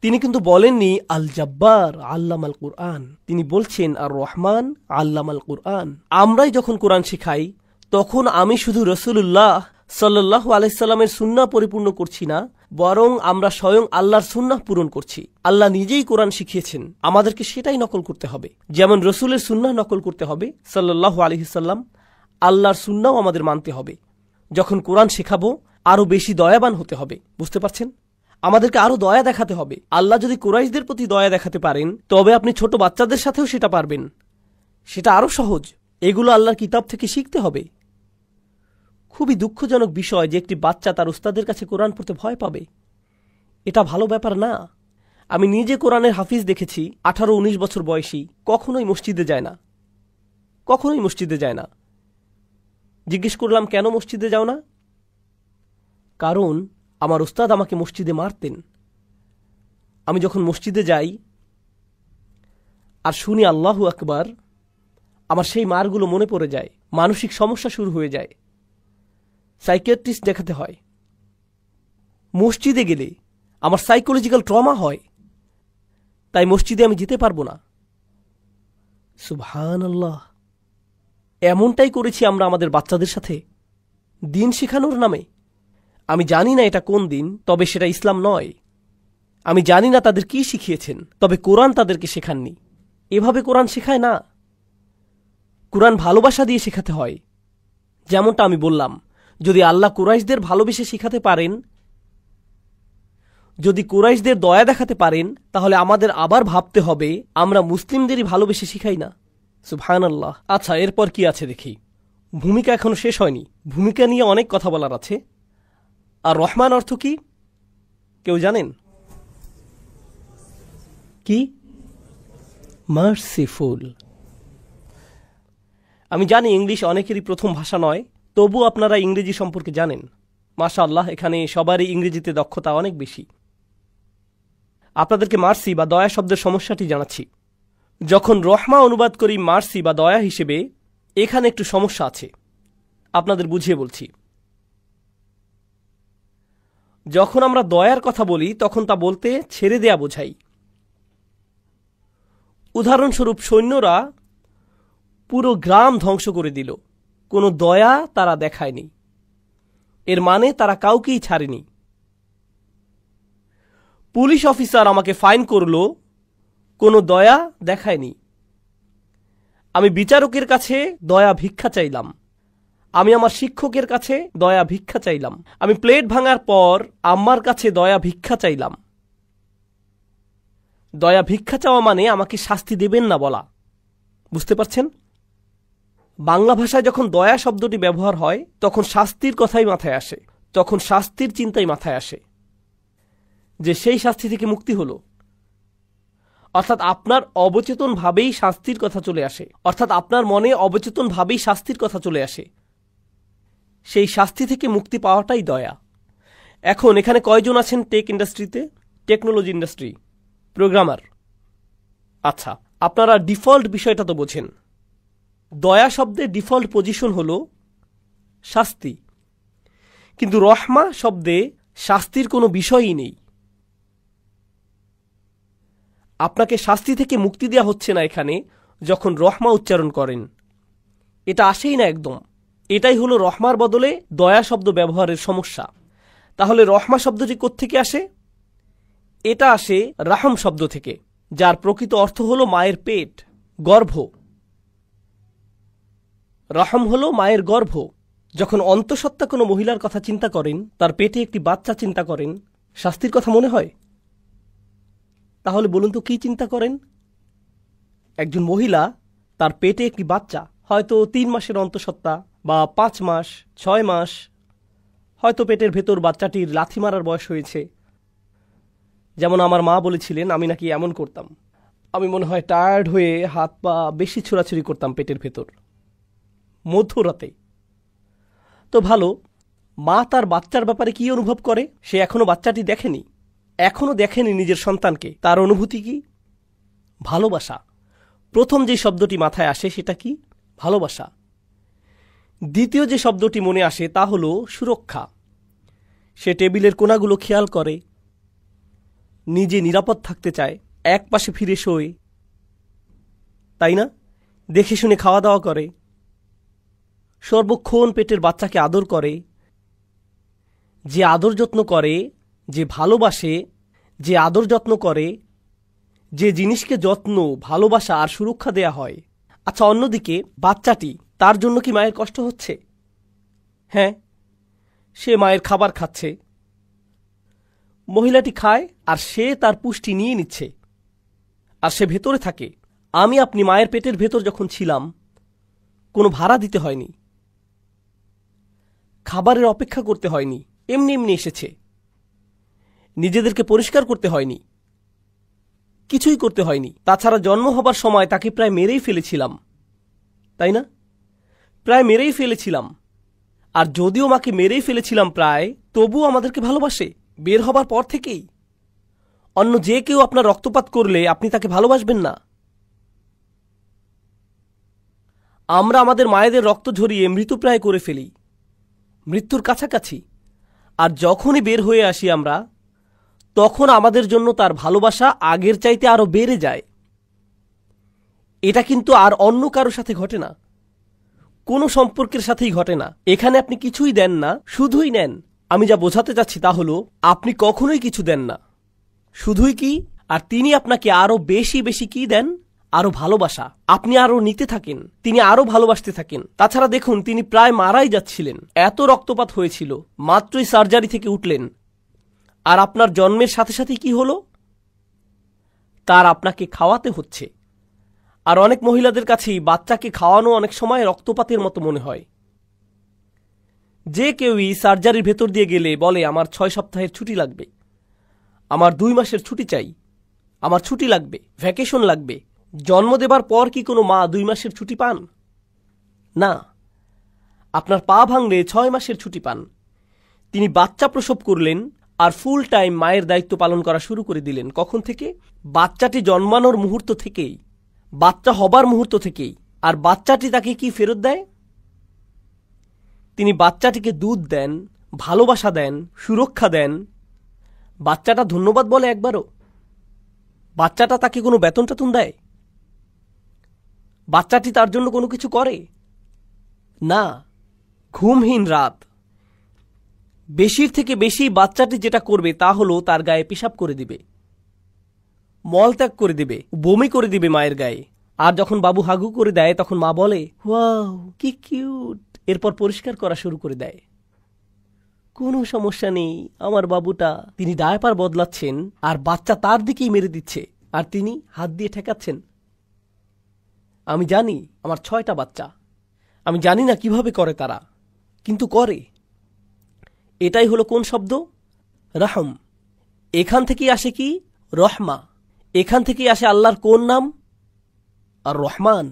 তিনি কিন্তু বলেননি আল জাব্বার আল্লামাল কুরআন, তিনি বলছেন আর রহমান আল্লামাল কুরআন। আমরাই যখন কোরআন শেখাই তখন আমি শুধু রাসূলুল্লাহ সাল্লাল্লাহু আলাইহি সাল্লামের সুন্নাহ পরিপূর্ণ করছি না, বরং আমরা স্বয়ং আল্লাহর সুন্নাহ পূরণ করছি। আল্লাহ নিজেই কোরআন শিখিয়েছেন, আমাদেরকে সেটাই নকল করতে হবে। যেমন রসুলের সুন্নাহ নকল করতে হবে সাল্লাল্লাহু আলাইহি সাল্লাম, আল্লাহর সুন্নাহও আমাদের মানতে হবে। যখন কোরআন শেখাবো আরো বেশি দয়াবান হতে হবে। বুঝতে পারছেন? আমাদেরকে আরো দয়া দেখাতে হবে। আল্লাহ যদি কুরাইশদের প্রতি দয়া দেখাতে পারেন, তবে আপনি ছোট বাচ্চাদের সাথেও সেটা পারবেন। সেটা আরো সহজ। এগুলো আল্লাহর কিতাব থেকে শিখতে হবে। খুবই দুঃখজনক বিষয় যে একটি বাচ্চা তার উস্তাদের কাছে কোরআন পড়তে ভয় পাবে। এটা ভালো ব্যাপার না। আমি নিজে কোরআনের হাফিজ দেখেছি, 18-19 বছর বয়সী, কখনোই মসজিদে যায় না, কখনোই মসজিদে যায় না। জিজ্ঞেস করলাম, কেন মসজিদে যাও না? কারণ আমার উস্তাদ আমাকে মসজিদে মারতেন। আমি যখন মসজিদে যাই আর শুনি আল্লাহু আকবার, আমার সেই মারগুলো মনে পড়ে যায়, মানসিক সমস্যা শুরু হয়ে যায়, সাইকিয়াট্রিস্ট দেখাতে হয়। মসজিদে গেলে আমার সাইকোলজিক্যাল ট্রমা হয়, তাই মসজিদে আমি যেতে পারবো না। সুবহানাল্লাহ। এমনটাই করেছি আমরা আমাদের বাচ্চাদের সাথে দিন শেখানোর নামে। আমি জানি না এটা কোন দিন, তবে সেটা ইসলাম নয়। আমি জানি না তাদের কি শিখিয়েছেন, তবে কোরআন তাদেরকে শেখাননি। এভাবে কোরআন শেখায় না। কোরআন ভালোবাসা দিয়ে শেখাতে হয়। যেমনটা আমি বললাম, যদি আল্লাহ কুরাইশদের ভালোবেসে শেখাতে পারেন, যদি কুরাইশদের দয়া দেখাতে পারেন, তাহলে আমাদের আবার ভাবতে হবে আমরা মুসলিমদেরই ভালোবেসে শিখাই না। সুবহানাল্লাহ। আচ্ছা, এরপর কি আছে দেখি। ভূমিকা এখনো শেষ হয়নি। ভূমিকা নিয়ে অনেক কথা বলার আছে। আর রহমান অর্থ কি কেউ জানেন? কি? মার্সিফুল। আমি জানি ইংলিশ অনেকেরই প্রথম ভাষা নয়, তবু আপনারা ইংরেজি সম্পর্কে জানেন। মাশাআল্লাহ, এখানে সবারই ইংরেজিতে দক্ষতা অনেক বেশি। আপনাদেরকে মার্সি বা দয়া শব্দের সমস্যাটি জানাচ্ছি। যখন রহমা অনুবাদ করি মার্সি বা দয়া হিসেবে, এখানে একটু সমস্যা আছে, আপনাদের বুঝিয়ে বলছি। যখন আমরা দয়ার কথা বলি তখন তা বলতে ছেড়ে দেয়া বোঝাই। উদাহরণস্বরূপ, সৈন্যরা পুরো গ্রাম ধ্বংস করে দিল, কোনো দয়া তারা দেখায়নি। এর মানে তারা কাউকেই ছাড়েনি। পুলিশ অফিসার আমাকে ফাইন করল, কোনো দয়া দেখায়নি। আমি বিচারকের কাছে দয়া ভিক্ষা চাইলাম। আমি আমার শিক্ষকের কাছে দয়া ভিক্ষা চাইলাম। আমি প্লেট ভাঙার পর আম্মার কাছে দয়া ভিক্ষা চাইলাম। দয়া ভিক্ষা চাওয়া মানে আমাকে শাস্তি দেবেন না বলা। বুঝতে পারছেন? বাংলা ভাষায় যখন দয়া শব্দটি ব্যবহার হয় তখন শাস্তির কথাই মাথায় আসে, তখন শাস্তির চিন্তাই মাথায় আসে, যে সেই শাস্তি থেকে মুক্তি হলো। অর্থাৎ আপনার অবচেতন ভাবেই শাস্তির কথা চলে আসে, অর্থাৎ আপনার মনে অবচেতন ভাবেই শাস্তির কথা চলে আসে। সেই শাস্তি থেকে মুক্তি পাওয়াটাই দয়া। এখন এখানে কয়জন আছেন টেক ইন্ডাস্ট্রিতে, টেকনোলজি ইন্ডাস্ট্রি, প্রোগ্রামার? আচ্ছা, আপনারা ডিফল্ট বিষয়টা তো বোঝেন। দয়া শব্দের ডিফল্ট পজিশন হল শাস্তি, কিন্তু রহমা শব্দে শাস্তির কোনো বিষয়ই নেই। আপনাকে শাস্তি থেকে মুক্তি দেওয়া হচ্ছে না এখানে যখন রহমা উচ্চারণ করেন, এটা আসেই না একদম। এটাই হলো রহমার বদলে দয়া শব্দ ব্যবহারের সমস্যা। তাহলে রহমা শব্দটি কোত্থেকে আসে? এটা আসে রাহম শব্দ থেকে, যার প্রকৃত অর্থ হলো মায়ের পেট, গর্ভ। রহম হলো মায়ের গর্ভ। যখন অন্তঃসত্ত্বা কোনো মহিলার কথা চিন্তা করেন, তার পেটে একটি বাচ্চা চিন্তা করেন, শাস্তির কথা মনে হয়? তাহলে বলুন তো কি চিন্তা করেন? একজন মহিলা, তার পেটে একটি বাচ্চা, হয়তো 3 মাসের অন্তঃসত্ত্বা বা 5 মাস, 6 মাস, হয়তো পেটের ভেতর বাচ্চাটির লাথি মারার বয়স হয়েছে। যেমন আমার মা বলেছিলেন, আমি নাকি এমন করতাম। আমি মনে হয় টায়ার্ড হয়ে হাত পা বেশি ছোড়াছুড়ি করতাম পেটের ভেতর মধ্যরাতে। তো ভালো, মা তার বাচ্চার ব্যাপারে কি অনুভব করে? সে এখনো বাচ্চাটি দেখেনি নিজের সন্তানকে। তার অনুভূতি কি? ভালোবাসা। প্রথম যে শব্দটি মাথায় আসে সেটা কি? ভালোবাসা। দ্বিতীয় যে শব্দটি মনে আসে তা হল সুরক্ষা। সে টেবিলের কোণাগুলো খেয়াল করে, নিজে নিরাপদ থাকতে চায়, এক পাশে ফিরে শোয়, তাই না? দেখে শুনে খাওয়া দাওয়া করে, সর্বক্ষণ পেটের বাচ্চাকে আদর করে। যে আদর যত্ন করে, যে ভালোবাসে, যে আদর যত্ন করে, যে জিনিসকে যত্ন, ভালোবাসা আর সুরক্ষা দেয়া হয়। আচ্ছা, অন্যদিকে বাচ্চাটি, তার জন্য কি মায়ের কষ্ট হচ্ছে? হ্যাঁ, সে মায়ের খাবার খাচ্ছে, মহিলাটি খায় আর সে তার পুষ্টি নিয়ে নিচ্ছে, আর সে ভেতরে থাকে। আপনি মায়ের পেটের ভেতর যখন ছিলাম, কোনো ভাড়া দিতে হয়নি, খাবারের অপেক্ষা করতে হয়নি, এমনি এমনি এসেছে। নিজেদেরকে পরিষ্কার করতে হয়নি, কিছুই করতে হয়নি। তাছাড়া জন্ম হবার সময় তাকে প্রায় মেরেই ফেলেছিলাম, তাই না? প্রায় মেরেই ফেলেছিলাম। আর যদিও মাকে মেরেই ফেলেছিলাম প্রায়, তবুও আমাদেরকে ভালোবাসে বের হবার পর থেকেই। অন্য যে কেউ আপনার রক্তপাত করলে আপনি তাকে ভালোবাসবেন না। আমরা আমাদের মায়েদের রক্ত ঝরিয়ে মৃতপ্রায় করে ফেলি, মৃত্যুর কাছাকাছি। আর যখনই বের হয়ে আসি আমরা, তখন আমাদের জন্য তার ভালোবাসা আগের চাইতে আরো বেড়ে যায়। এটা কিন্তু আর অন্য কারো সাথে ঘটে না, কোনো সম্পর্কের সাথেই ঘটে না। এখানে আপনি কিছুই দেন না, শুধুই নেন। আমি যা বোঝাতে চাচ্ছি তা হলো, আপনি কখনোই কিছু দেন না, শুধুই কি, আর তিনি আপনাকে আরো বেশি বেশি কি দেন? আরো ভালোবাসা। আপনি আরো নিতে থাকেন, তিনি আরো ভালোবাসতে থাকেন। তাছাড়া দেখুন, তিনি প্রায় মারাই যাচ্ছিলেন, এত রক্তপাত হয়েছিল, মাত্রই সার্জারি থেকে উঠলেন। আর আপনার জন্মের সাথে সাথে কি হলো? তার আপনাকে খাওয়াতে হচ্ছে। আর অনেক মহিলাদের কাছেই বাচ্চাকে খাওয়ানো অনেক সময় রক্তপাতের মতো মনে হয়। যে কেউই সার্জারির ভেতর দিয়ে গেলে বলে, আমার 6 সপ্তাহের ছুটি লাগবে, আমার 2 মাসের ছুটি চাই, আমার ছুটি লাগবে, ভ্যাকেশন লাগবে। জন্ম দেবার পর কি কোনো মা 2 মাসের ছুটি পান? না। আপনার পা ভাঙলে 6 মাসের ছুটি পান। তিনি বাচ্চা প্রসব করলেন আর ফুল টাইম মায়ের দায়িত্ব পালন করা শুরু করে দিলেন। কখন থেকে? বাচ্চাটি জন্মানোর মুহূর্ত থেকেই, বাচ্চা হবার মুহূর্ত থেকেই। আর বাচ্চাটি তাকে কি ফেরত দেয়? তিনি বাচ্চাটিকে দুধ দেন, ভালোবাসা দেন, সুরক্ষা দেন। বাচ্চাটা ধন্যবাদ বলে একবারও? বাচ্চাটা তাকে কোনো বেতন টেতন দেয়? বাচ্চাটি তার জন্য কোনো কিছু করে না। ঘুমহীন রাত। বেশির থেকে বেশি বাচ্চাটি যেটা করবে তা হলো তার গায়ে পেশাব করে দিবে, মলত্যাগ করে দিবে, বমি করে দিবে মায়ের গায়ে। আর যখন বাবু হাগু করে দেয় তখন মা বলে, ওয়াও কি কিউট, এরপর পরিষ্কার করা শুরু করে দেয়। কোনো সমস্যা নেই, আমার বাবুটা। তিনি ডায়াপার বদলাচ্ছেন আর বাচ্চা তার দিকেই মেরে দিচ্ছে, আর তিনি হাত দিয়ে ঠেকাচ্ছেন। আমি জানি আমার 6টা বাচ্চা, আমি জানি না কিভাবে করে তারা, কিন্তু করে। এটাই হলো কোন শব্দ? রহম। এখান থেকেই আসে কি? রহমা। এখান থেকেই আসে আল্লাহর কোন নাম? আর রহমান।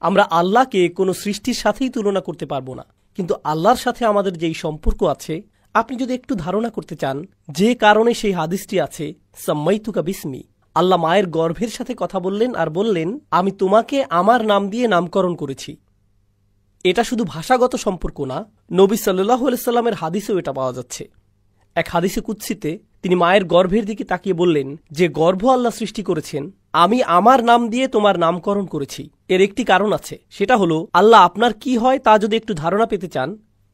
আমরা আল্লাহকে কোনো সৃষ্টির সাথেই তুলনা করতে পারবো না, কিন্তু আল্লাহর সাথে আমাদের যেই সম্পর্ক আছে, আপনি যদি একটু ধারণা করতে চান, যে কারণে সেই হাদিসটি আছে, সাম্মাইতুকা বিসমি, আল্লাহ মায়ের গর্ভের সাথে কথা বললেন আর বললেন, আমি তোমাকে আমার নাম দিয়ে নামকরণ করেছি। এটা শুধু ভাষাগত সম্পর্ক না, নবী সাল্লাল্লাহু আলাইহি সাল্লামের হাদিসেও এটা পাওয়া যাচ্ছে। এক হাদিসে কুদসিতে তিনি মায়ের গর্ভের দিকে তাকিয়ে বললেন, যে গর্ভ আল্লাহ সৃষ্টি করেছেন, আমি আমার নাম দিয়ে তোমার নামকরণ করেছি। এর একটি কারণ আছে, সেটা হলো আল্লাহ আপনার কি হয় তা যদি একটু ধারণা পেতে চান,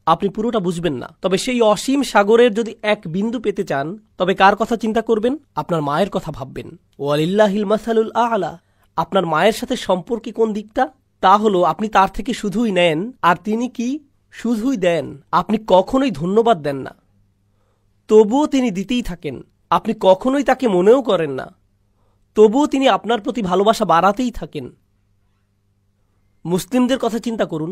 আপনি পুরোটা বুঝবেন না। তবে সেই অসীম সাগরের যদি এক বিন্দু পেতে চান, তবে কার কথা চিন্তা করবেন? আপনার মায়ের কথা ভাববেন। ওয়ালিল্লাহিল মাসালুল আ'লা। আপনার মায়ের সাথে সম্পর্কে কোন দিকটা? তা হলো আপনি তার থেকে শুধুই নেন, আর তিনি কি? শুধুই দেন। আপনি কখনোই ধন্যবাদ দেন না, তবুও তিনি দিতেই থাকেন। আপনি কখনোই তাকে মনেও করেন না, তবুও তিনি আপনার প্রতি ভালোবাসা বাড়াতেই থাকেন। মুসলিমদের কথা চিন্তা করুন।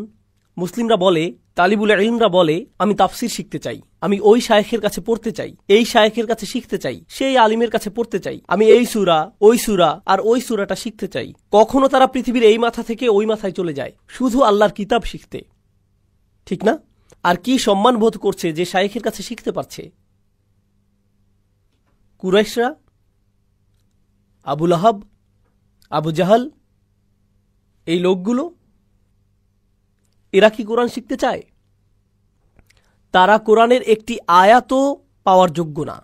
মুসলিমরা বলে, তালিবুল ইলমরা বলে, আমি তাফসির শিখতে চাই, আমি ওই শায়েখের কাছে পড়তে চাই, এই শায়েখের কাছে শিখতে চাই, সেই আলিমের কাছে পড়তে চাই, আমি এই সূরা, ওই সূরা আর ওই সূরাটা শিখতে চাই। কখনো তারা পৃথিবীর এই মাথা থেকে ওই মাথায় চলে যায় শুধু আল্লাহর কিতাব শিখতে, ঠিক না? আর কি সম্মান বোধ করছে যে শাইখের কাছে শিখতে পারছে? কুরাইশরা, আবু লাহাব, আবু জাহাল, এই লোকগুলো, এরা কি কোরআন শিখতে চায়? তারা কোরআনের একটি আয়াতও পাওয়ার যোগ্য না।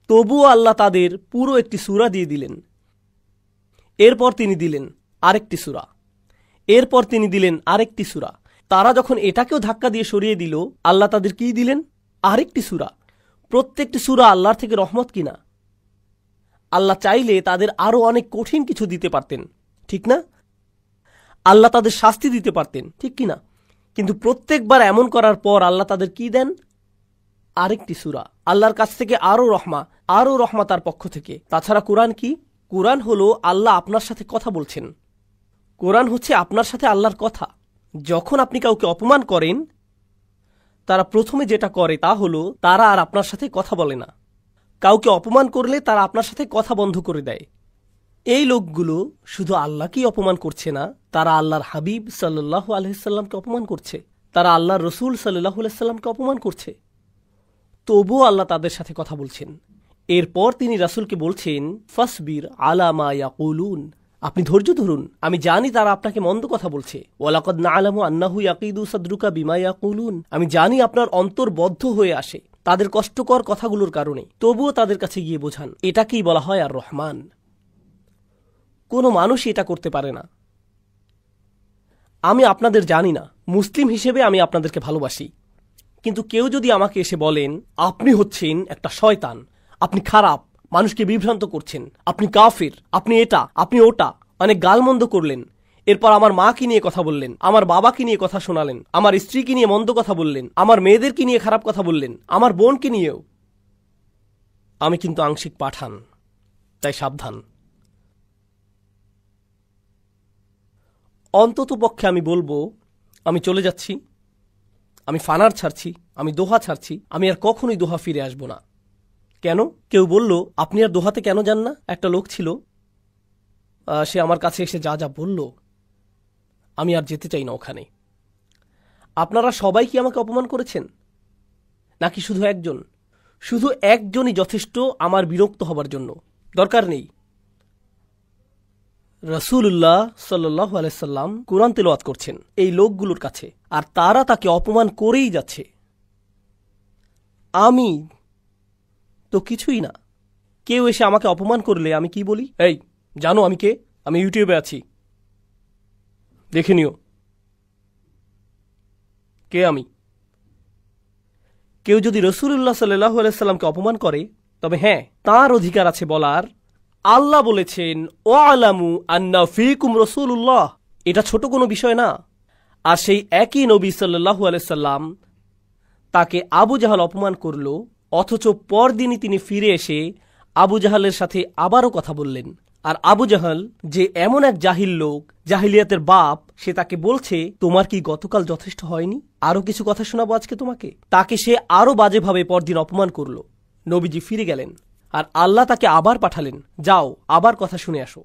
তবুও আল্লাহ তাদের পুরো একটি সূরা দিয়ে দিলেন। এরপর তিনি দিলেন আরেকটি সূরা, এরপর তিনি দিলেন আরেকটি সূরা। তারা যখন এটাকেও ধাক্কা দিয়ে সরিয়ে দিল, আল্লাহ তাদের কি দিলেন? আরেকটি সূরা। প্রত্যেকটি সূরা আল্লাহর থেকে রহমত কিনা? আল্লাহ চাইলে তাদের আরো অনেক কঠিন কিছু দিতে পারতেন, ঠিক না? আল্লাহ তাদের শাস্তি দিতে পারতেন, ঠিক কিনা? কিন্তু প্রত্যেকবার এমন করার পর আল্লাহ তাদের কি দেন? আরেকটি সূরা। আল্লাহর কাছ থেকে আরো রহমা তার পক্ষ থেকে। তাছাড়া কোরআন কি? কোরআন হলো আল্লাহ আপনার সাথে কথা বলছেন। কোরআন হচ্ছে আপনার সাথে আল্লাহর কথা। যখন আপনি কাউকে অপমান করেন, তারা প্রথমে যেটা করে তা হলো তারা আর আপনার সাথে কথা বলে না। কাউকে অপমান করলে তারা আপনার সাথে কথা বন্ধ করে দেয়। এই লোকগুলো শুধু আল্লাহকেই অপমান করছে না, তারা আল্লাহর হাবিব সাল্লাল্লাহু আলাইহি সাল্লামকে অপমান করছে, তারা আল্লাহর রসুল সাল্লাল্লাহু আলাইহি সাল্লামকে অপমান করছে। তবুও আল্লাহ তাদের সাথে কথা বলছেন। এরপর তিনি রাসূলকে বলছেন, ফাসবির আলা মা ইয়াকুলুন, আপনি ধৈর্য ধরুন, আমি জানি তারা আপনাকে মন্দ কথা বলছে। ওয়ালাকাদ না'লামু আন্নাহু ইয়াকিদু সাদরুকা বিমা ইয়াকুলুন, আমি জানি আপনার অন্তর বদ্ধ হয়ে আসে তাদের কষ্টকর কথাগুলোর কারণে। তবুও তাদের কাছে গিয়ে বোঝান। এটাকেই বলা হয় আর রহমান। কোনো মানুষই এটা করতে পারে না। আমি আপনাদের জানি না, মুসলিম হিসেবে আমি আপনাদেরকে ভালোবাসি, কিন্তু কেউ যদি আমাকে এসে বলেন আপনি হচ্ছেন একটা শয়তান, আপনি খারাপ, মানুষকে বিভ্রান্ত করছেন, আপনি কাফির, আপনি এটা, আপনি ওটা, অনেক গালমন্দ করলেন, এরপর আমার মাকে নিয়ে কথা বললেন, আমার বাবাকে নিয়ে কথা শোনালেন, আমার স্ত্রীকে নিয়ে মন্দ কথা বললেন, আমার মেয়েদেরকে নিয়ে খারাপ কথা বললেন, আমার বোনকে নিয়েও, আমি কিন্তু আংশিক পাঠান, তাই সাবধান। অন্তত পক্ষে আমি বলবো, আমি চলে যাচ্ছি, আমি ফানার ছাড়ছি, আমি দোহা ছাড়ছি, আমি আর কখনোই দোহা ফিরে আসব না। কেন? কেউ বলল আপনি আর দোহাতে কেন যান না? একটা লোক ছিল, সে আমার কাছে এসে যা যা বলল, আমি আর যেতে চাই না ওখানে। আপনারা সবাই কি আমাকে অপমান করেছেন, নাকি শুধু একজন? শুধু একজনই যথেষ্ট আমার বিরক্ত হবার জন্য, দরকার নেই। রাসূলুল্লাহ সাল্লাল্লাহু আলাইহি সাল্লাম কুরআন তেলাওয়াত করছেন এই লোকগুলোর কাছে, আর তারা তাকে অপমান করেই যাচ্ছে। আমি তো কিছুই না। কেউ এসে আমাকে অপমান করলে আমি কি বলি? এই জানো আমি কে? আমি ইউটিউবে আছি, দেখে নিও কে আমি। কেউ যদি রাসূলুল্লাহ সাল্লাল্লাহু আলাইহি সাল্লামকে অপমান করে, তবে হ্যাঁ, তার অধিকার আছে বলার আল্লাহ বলেছেন ওয়ালামু আন্না ফীকুম রাসূলুল্লাহ। এটা ছোট কোনো বিষয় না। আর সেই একই নবী সাল্লাল্লাহু আলাইহি সাল্লাম তাকে আবু জাহাল অপমান করল, অথচ পরদিনই তিনি ফিরে এসে আবু জাহালের সাথে আবারও কথা বললেন। আর আবু জাহাল যে এমন এক জাহিল লোক, জাহিলিয়াতের বাপ, সে তাকে বলছে তোমার কি গতকাল যথেষ্ট হয়নি, আরো কিছু কথা শোনাবো আজকে তোমাকে। তাকে সে আরো বাজেভাবে পরদিন অপমান করল। নবীজি ফিরে গেলেন, আর আল্লাহ তাকে আবার পাঠালেন, যাও আবার কথা শুনে আসো,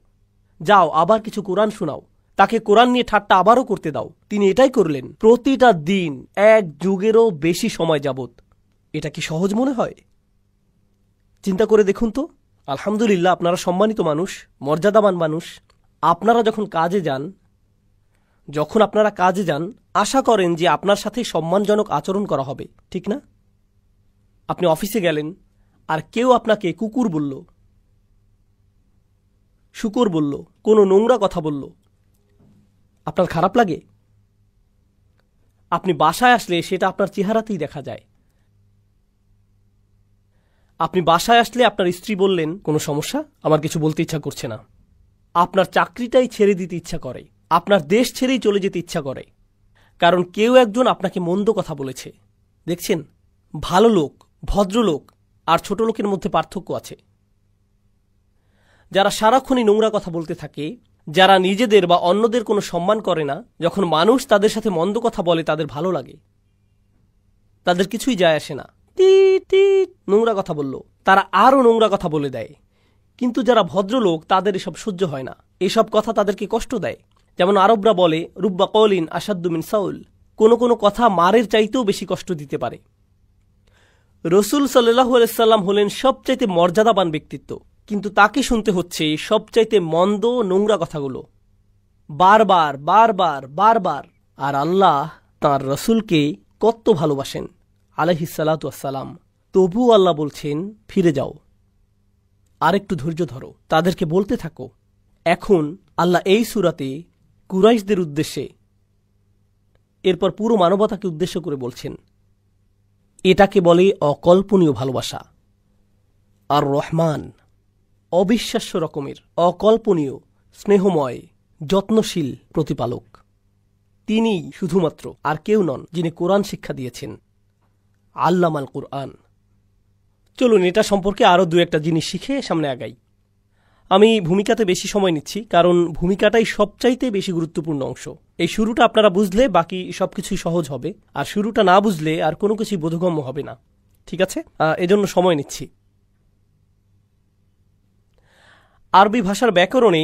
যাও আবার কিছু কোরআন শোনাও, তাকে কোরআন নিয়ে ঠাট্টা আবারও করতে দাও। তিনি এটাই করলেন প্রতিটা দিন, এক যুগেরও বেশি সময় যাবত। এটা কি সহজ মনে হয়? চিন্তা করে দেখুন তো। আলহামদুলিল্লাহ, আপনারা সম্মানিত মানুষ, মর্যাদাবান মানুষ। আপনারা যখন কাজে যান, আশা করেন যে আপনার সাথে সম্মানজনক আচরণ করা হবে, ঠিক না? আপনি অফিসে গেলেন, আর কেউ আপনাকে কুকুর বলল, শুকর বলল, কোনো নোংরা কথা বলল, আপনার খারাপ লাগে? আপনি বাসায় আসলে সেটা আপনার চেহারাতেই দেখা যায়। আপনি বাসায় আসলে আপনার স্ত্রী বললেন, কোনো সমস্যা? আমার কিছু বলতে ইচ্ছা করছে না। আপনার চাকরিটাই ছেড়ে দিতে ইচ্ছা করে, আপনার দেশ ছেড়েই চলে যেতে ইচ্ছা করে, কারণ কেউ একজন আপনাকে মন্দ কথা বলেছে। দেখছেন, ভালো লোক, ভদ্রলোক আর ছোট লোকের মধ্যে পার্থক্য আছে। যারা সারাক্ষণই নোংরা কথা বলতে থাকে, যারা নিজেদের বা অন্যদের কোনো সম্মান করে না, যখন মানুষ তাদের সাথে মন্দ কথা বলে তাদের ভালো লাগে, তাদের কিছুই যায় আসে না। নোংরা কথা বলল, তারা আরো নোংরা কথা বলে দেয়। কিন্তু যারা ভদ্রলোক, তাদের এসব সহ্য হয় না, এসব কথা তাদেরকে কষ্ট দেয়। যেমন আরবরা বলে, রুব্বা কওলিন আসাদ্দু মিন সাউল, কোনো কোনো কথা মারের চাইতেও বেশি কষ্ট দিতে পারে। রসুল সাল্লাল্লাহু আলাইহি সাল্লাম হলেন সবচাইতে মর্যাদাবান ব্যক্তিত্ব, কিন্তু তাকে শুনতে হচ্ছে সবচাইতে মন্দ নোংরা কথাগুলো বারবার বারবার বারবার। আর আল্লাহ তাঁর রসুলকে কত ভালোবাসেন আলাইহিস সালাতু ওয়াসসালাম, তবুও আল্লাহ বলছেন ফিরে যাও, আরেকটু ধৈর্য ধরো, তাদেরকে বলতে থাকো। এখন আল্লাহ এই সূরাতে কুরাইশদের উদ্দেশ্যে, এরপর পুরো মানবতাকে উদ্দেশ্য করে বলছেন, এটাকে বলে অকল্পনীয় ভালোবাসা। আর রহমান অবিশ্বাস্য রকমের অকল্পনীয় স্নেহময় যত্নশীল প্রতিপালক। তিনি শুধুমাত্র, আর কেউ নন, যিনি কোরআন শিক্ষা দিয়েছেন, আল্লামাল কুরআন। চলুন এটা সম্পর্কে আরও দু একটা জিনিস শিখে সামনে আগাই। আমি ভূমিকাতে বেশি সময় নিচ্ছি, কারণ ভূমিকাটাই সবচাইতে বেশি গুরুত্বপূর্ণ অংশ। এই শুরুটা আপনারা বুঝলে বাকি সবকিছুই সহজ হবে, আর শুরুটা না বুঝলে আর কোনো কিছুই বোধগম্য হবে না। ঠিক আছে, এজন্য সময় নিচ্ছি। আরবি ভাষার ব্যাকরণে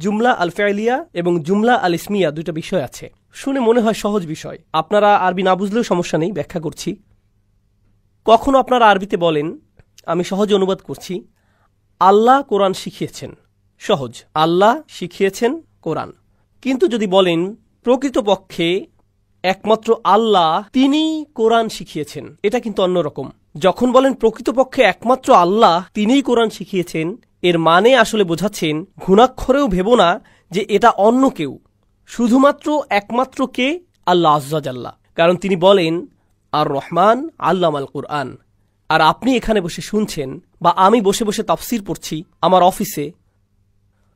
জুমলা আল ফাইলিয়া এবং জুমলা আল ইসমিয়া দুইটা বিষয় আছে। শুনে মনে হয় সহজ বিষয়, আপনারা আরবি না বুঝলেও সমস্যা নেই, ব্যাখ্যা করছি। কখনো আপনারা আরবিতে বলেন, আমি সহজ অনুবাদ করছি, আল্লাহ কোরআন শিখিয়েছেন। সহজ, আল্লাহ শিখিয়েছেন কোরআন। কিন্তু যদি বলেন প্রকৃতপক্ষে একমাত্র আল্লাহ তিনি কোরআন শিখিয়েছেন, এটা কিন্তু অন্যরকম। যখন বলেন প্রকৃতপক্ষে একমাত্র আল্লাহ তিনিই কোরআন শিখিয়েছেন, এর মানে আসলে বোঝাচ্ছেন ঘুণাক্ষরেও ভেবো না যে এটা অন্য কেউ, শুধুমাত্র একমাত্র কে? আল্লাহ আজ্জা জাল্লা। কারণ তিনি বলেন আর রহমান আল্লামাল কুরআন। আর আপনি এখানে বসে শুনছেন, বা আমি বসে বসে তাফসির পড়ছি আমার অফিসে,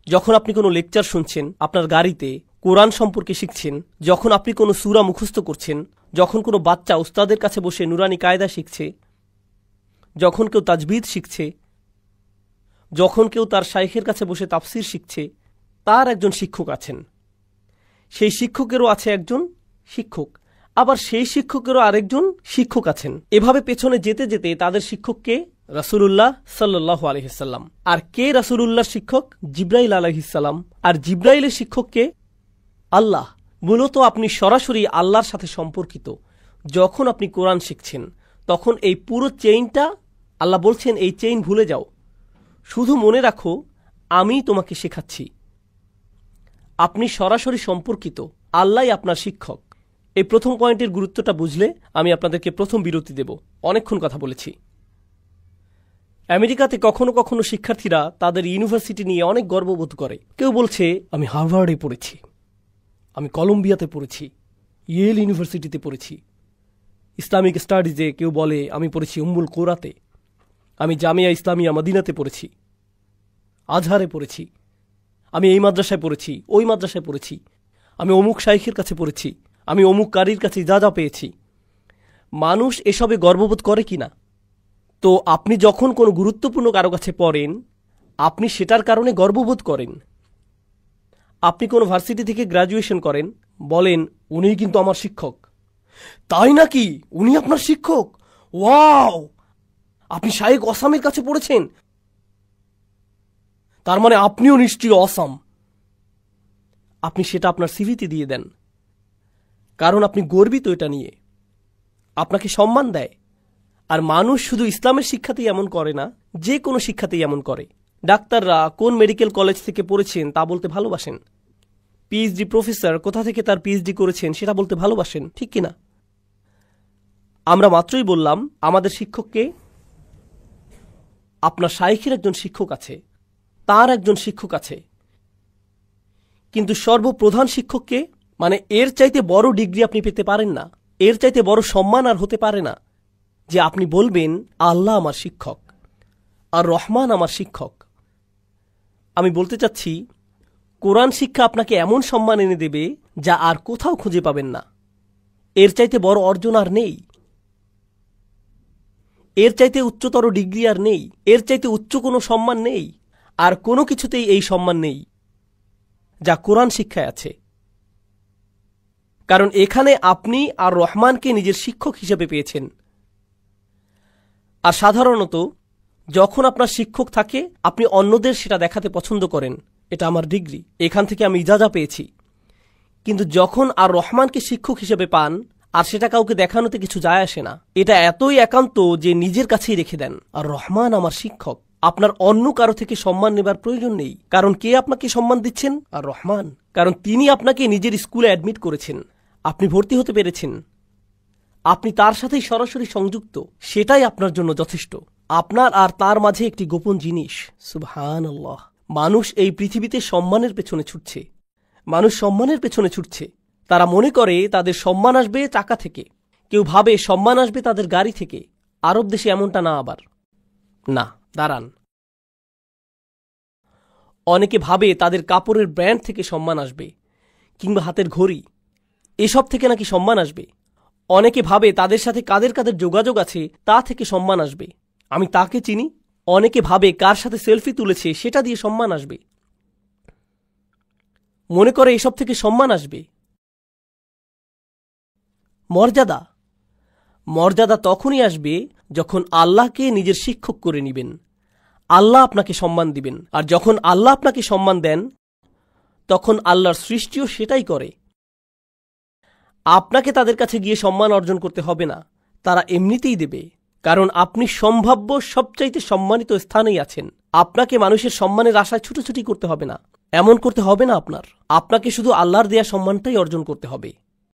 যখন আপনি কোনো লেকচার শুনছেন আপনার গাড়িতে, কোরআন সম্পর্কে শিখছেন, যখন আপনি কোনো সূরা মুখস্থ করছেন, যখন কোনো বাচ্চা উস্তাদের কাছে বসে নুরানি কায়দা শিখছে, যখন কেউ তাজবিদ শিখছে, যখন কেউ তার শাইখের কাছে বসে তাফসির শিখছে, তার একজন শিক্ষক আছেন। সেই শিক্ষকেরও আছে একজন শিক্ষক, আবার সেই শিক্ষকেরও আরেকজন শিক্ষক আছেন। এভাবে পেছনে যেতে যেতে তাদের শিক্ষককে রাসূলুল্লাহ সাল্লাল্লাহু আলাইহি ওয়াসাল্লাম। আর কে রাসূলুল্লাহর শিক্ষক? জিবরাইল আলাইহিস সালাম। আর জিবরাইলের শিক্ষককে আল্লাহ। মূলত আপনি সরাসরি আল্লাহর সাথে সম্পর্কিত। যখন আপনি কোরআন শিখছেন, তখন এই পুরো চেইনটা আল্লাহ বলছেন, এই চেইন ভুলে যাও, শুধু মনে রাখো আমি তোমাকে শেখাচ্ছি। আপনি সরাসরি সম্পর্কিত, আল্লাহই আপনার শিক্ষক। এই প্রথম পয়েন্টের গুরুত্বটা বুঝলে আমি আপনাদেরকে প্রথম বিরতি দেব। অনেকক্ষণ কথা বলেছি। আমেরিকাতে কখনো কখনো শিক্ষার্থীরা তাদের ইউনিভার্সিটি নিয়ে অনেক গর্ববোধ করে। কেউ বলছে আমি হার্ভার্ডে পড়েছি, আমি কলম্বিয়াতে পড়েছি, ইয়েল ইউনিভার্সিটিতে পড়েছি। ইসলামিক স্টাডিজে কেউ বলে আমি পড়েছি উম্মুল কোরাতে, আমি জামিয়া ইসলামিয়া মদিনাতে পড়েছি, আজহারে পড়েছি, আমি এই মাদ্রাসায় পড়েছি, ওই মাদ্রাসায় পড়েছি, আমি অমুক শাইখের কাছে পড়েছি, আমি অমুক কারির কাছে যা পেয়েছি। মানুষ এসবে গর্ববোধ করে কি না? তো আপনি যখন কোনো গুরুত্বপূর্ণ কারো কাছে পড়েন, আপনি সেটার কারণে গর্ববোধ করেন। আপনি কোনো ভার্সিটি থেকে গ্র্যাজুয়েশন করেন, বলেন উনিই কিন্তু আমার শিক্ষক। তাই নাকি? উনি আপনার শিক্ষক? ওয়াও! আপনি শাইখ অসামের কাছে পড়েছেন, তার মানে আপনিও নিশ্চয়ই অসাম। আপনি সেটা আপনার সিভিতে দিয়ে দেন, কারণ আপনি গর্বিত এটা নিয়ে, আপনাকে সম্মান দেয়। আর মানুষ শুধু ইসলামের শিক্ষাতেই এমন করে না, যে কোনো শিক্ষাতেই এমন করে। ডাক্তাররা কোন মেডিকেল কলেজ থেকে পড়েছেন তা বলতে ভালোবাসেন। পিএইচডি প্রফেসর কোথা থেকে তার পিএইচডি করেছেন সেটা বলতে ভালোবাসেন, ঠিক কিনা? আমরা মাত্রই বললাম আমাদের শিক্ষককে, আপনার শাইখের একজন শিক্ষক আছে, তার একজন শিক্ষক আছে, কিন্তু সর্বপ্রধান শিক্ষককে, মানে এর চাইতে বড় ডিগ্রি আপনি পেতে পারেন না, এর চাইতে বড় সম্মান আর হতে পারে না যে আপনি বলবেন আল্লাহ আমার শিক্ষক আর রহমান আমার শিক্ষক। আমি বলতে চাচ্ছি, কোরআন শিক্ষা আপনাকে এমন সম্মান এনে দেবে যা আর কোথাও খুঁজে পাবেন না। এর চাইতে বড় অর্জন আর নেই, এর চাইতে উচ্চতর ডিগ্রি আর নেই, এর চাইতে উচ্চ কোনো সম্মান নেই, আর কোনো কিছুতেই এই সম্মান নেই যা কোরআন শিক্ষায় আছে। কারণ এখানে আপনি আর রহমানকে নিজের শিক্ষক হিসেবে পেয়েছেন। আর সাধারণত যখন আপনার শিক্ষক থাকে, আপনি অন্যদের সেটা দেখাতে পছন্দ করেন, এটা আমার ডিগ্রি, এখান থেকে আমি ইজাজা পেয়েছি। কিন্তু যখন আর রহমানকে শিক্ষক হিসেবে পান, আর সেটা কাউকে দেখানোতে কিছু যায় আসে না। এটা এতই একান্ত যে নিজের কাছেই রেখে দেন। আর রহমান আমার শিক্ষক। আপনার অন্য কারো থেকে সম্মান নেবার প্রয়োজন নেই, কারণ কে আপনাকে সম্মান দিচ্ছেন? আর রহমান, কারণ তিনি আপনাকে নিজের স্কুলে অ্যাডমিট করেছেন, আপনি ভর্তি হতে পেরেছেন, আপনি তার সাথেই সরাসরি সংযুক্ত, সেটাই আপনার জন্য যথেষ্ট। আপনার আর তার মাঝে একটি গোপন জিনিস। সুবহানাল্লাহ। মানুষ এই পৃথিবীতে সম্মানের পেছনে ছুটছে, মানুষ সম্মানের পেছনে ছুটছে। তারা মনে করে তাদের সম্মান আসবে টাকা থেকে, কেউ ভাবে সম্মান আসবে তাদের গাড়ি থেকে। আরব দেশে এমনটা না। আবার না, দাঁড়ান, অনেকে ভাবে তাদের কাপড়ের ব্র্যান্ড থেকে সম্মান আসবে, কিংবা হাতের ঘড়ি, এসব থেকে নাকি সম্মান আসবে। অনেকে ভাবে তাদের সাথে কাদের কাদের যোগাযোগ আছে তা থেকে সম্মান আসবে, আমি তাকে চিনি। অনেকে ভাবে কার সাথে সেলফি তুলেছে সেটা দিয়ে সম্মান আসবে, মনে করে এসব থেকে সম্মান আসবে। মর্যাদা, মর্যাদা তখনই আসবে যখন আল্লাহকে নিজের শিক্ষক করে নিবেন, আল্লাহ আপনাকে সম্মান দিবেন। আর যখন আল্লাহ আপনাকে সম্মান দেন, তখন আল্লাহর সৃষ্টিও সেটাই করে। আপনাকে তাদের কাছে গিয়ে সম্মান অর্জন করতে হবে না, তারা এমনিতেই দেবে, কারণ আপনি সম্ভাব্য সবচাইতে সম্মানিত স্থানেই আছেন। আপনাকে মানুষের সম্মানের আশায় ছুটোছুটি করতে হবে না, এমন করতে হবে না। আপনাকে শুধু আল্লাহর দেয়া সম্মানটাই অর্জন করতে হবে।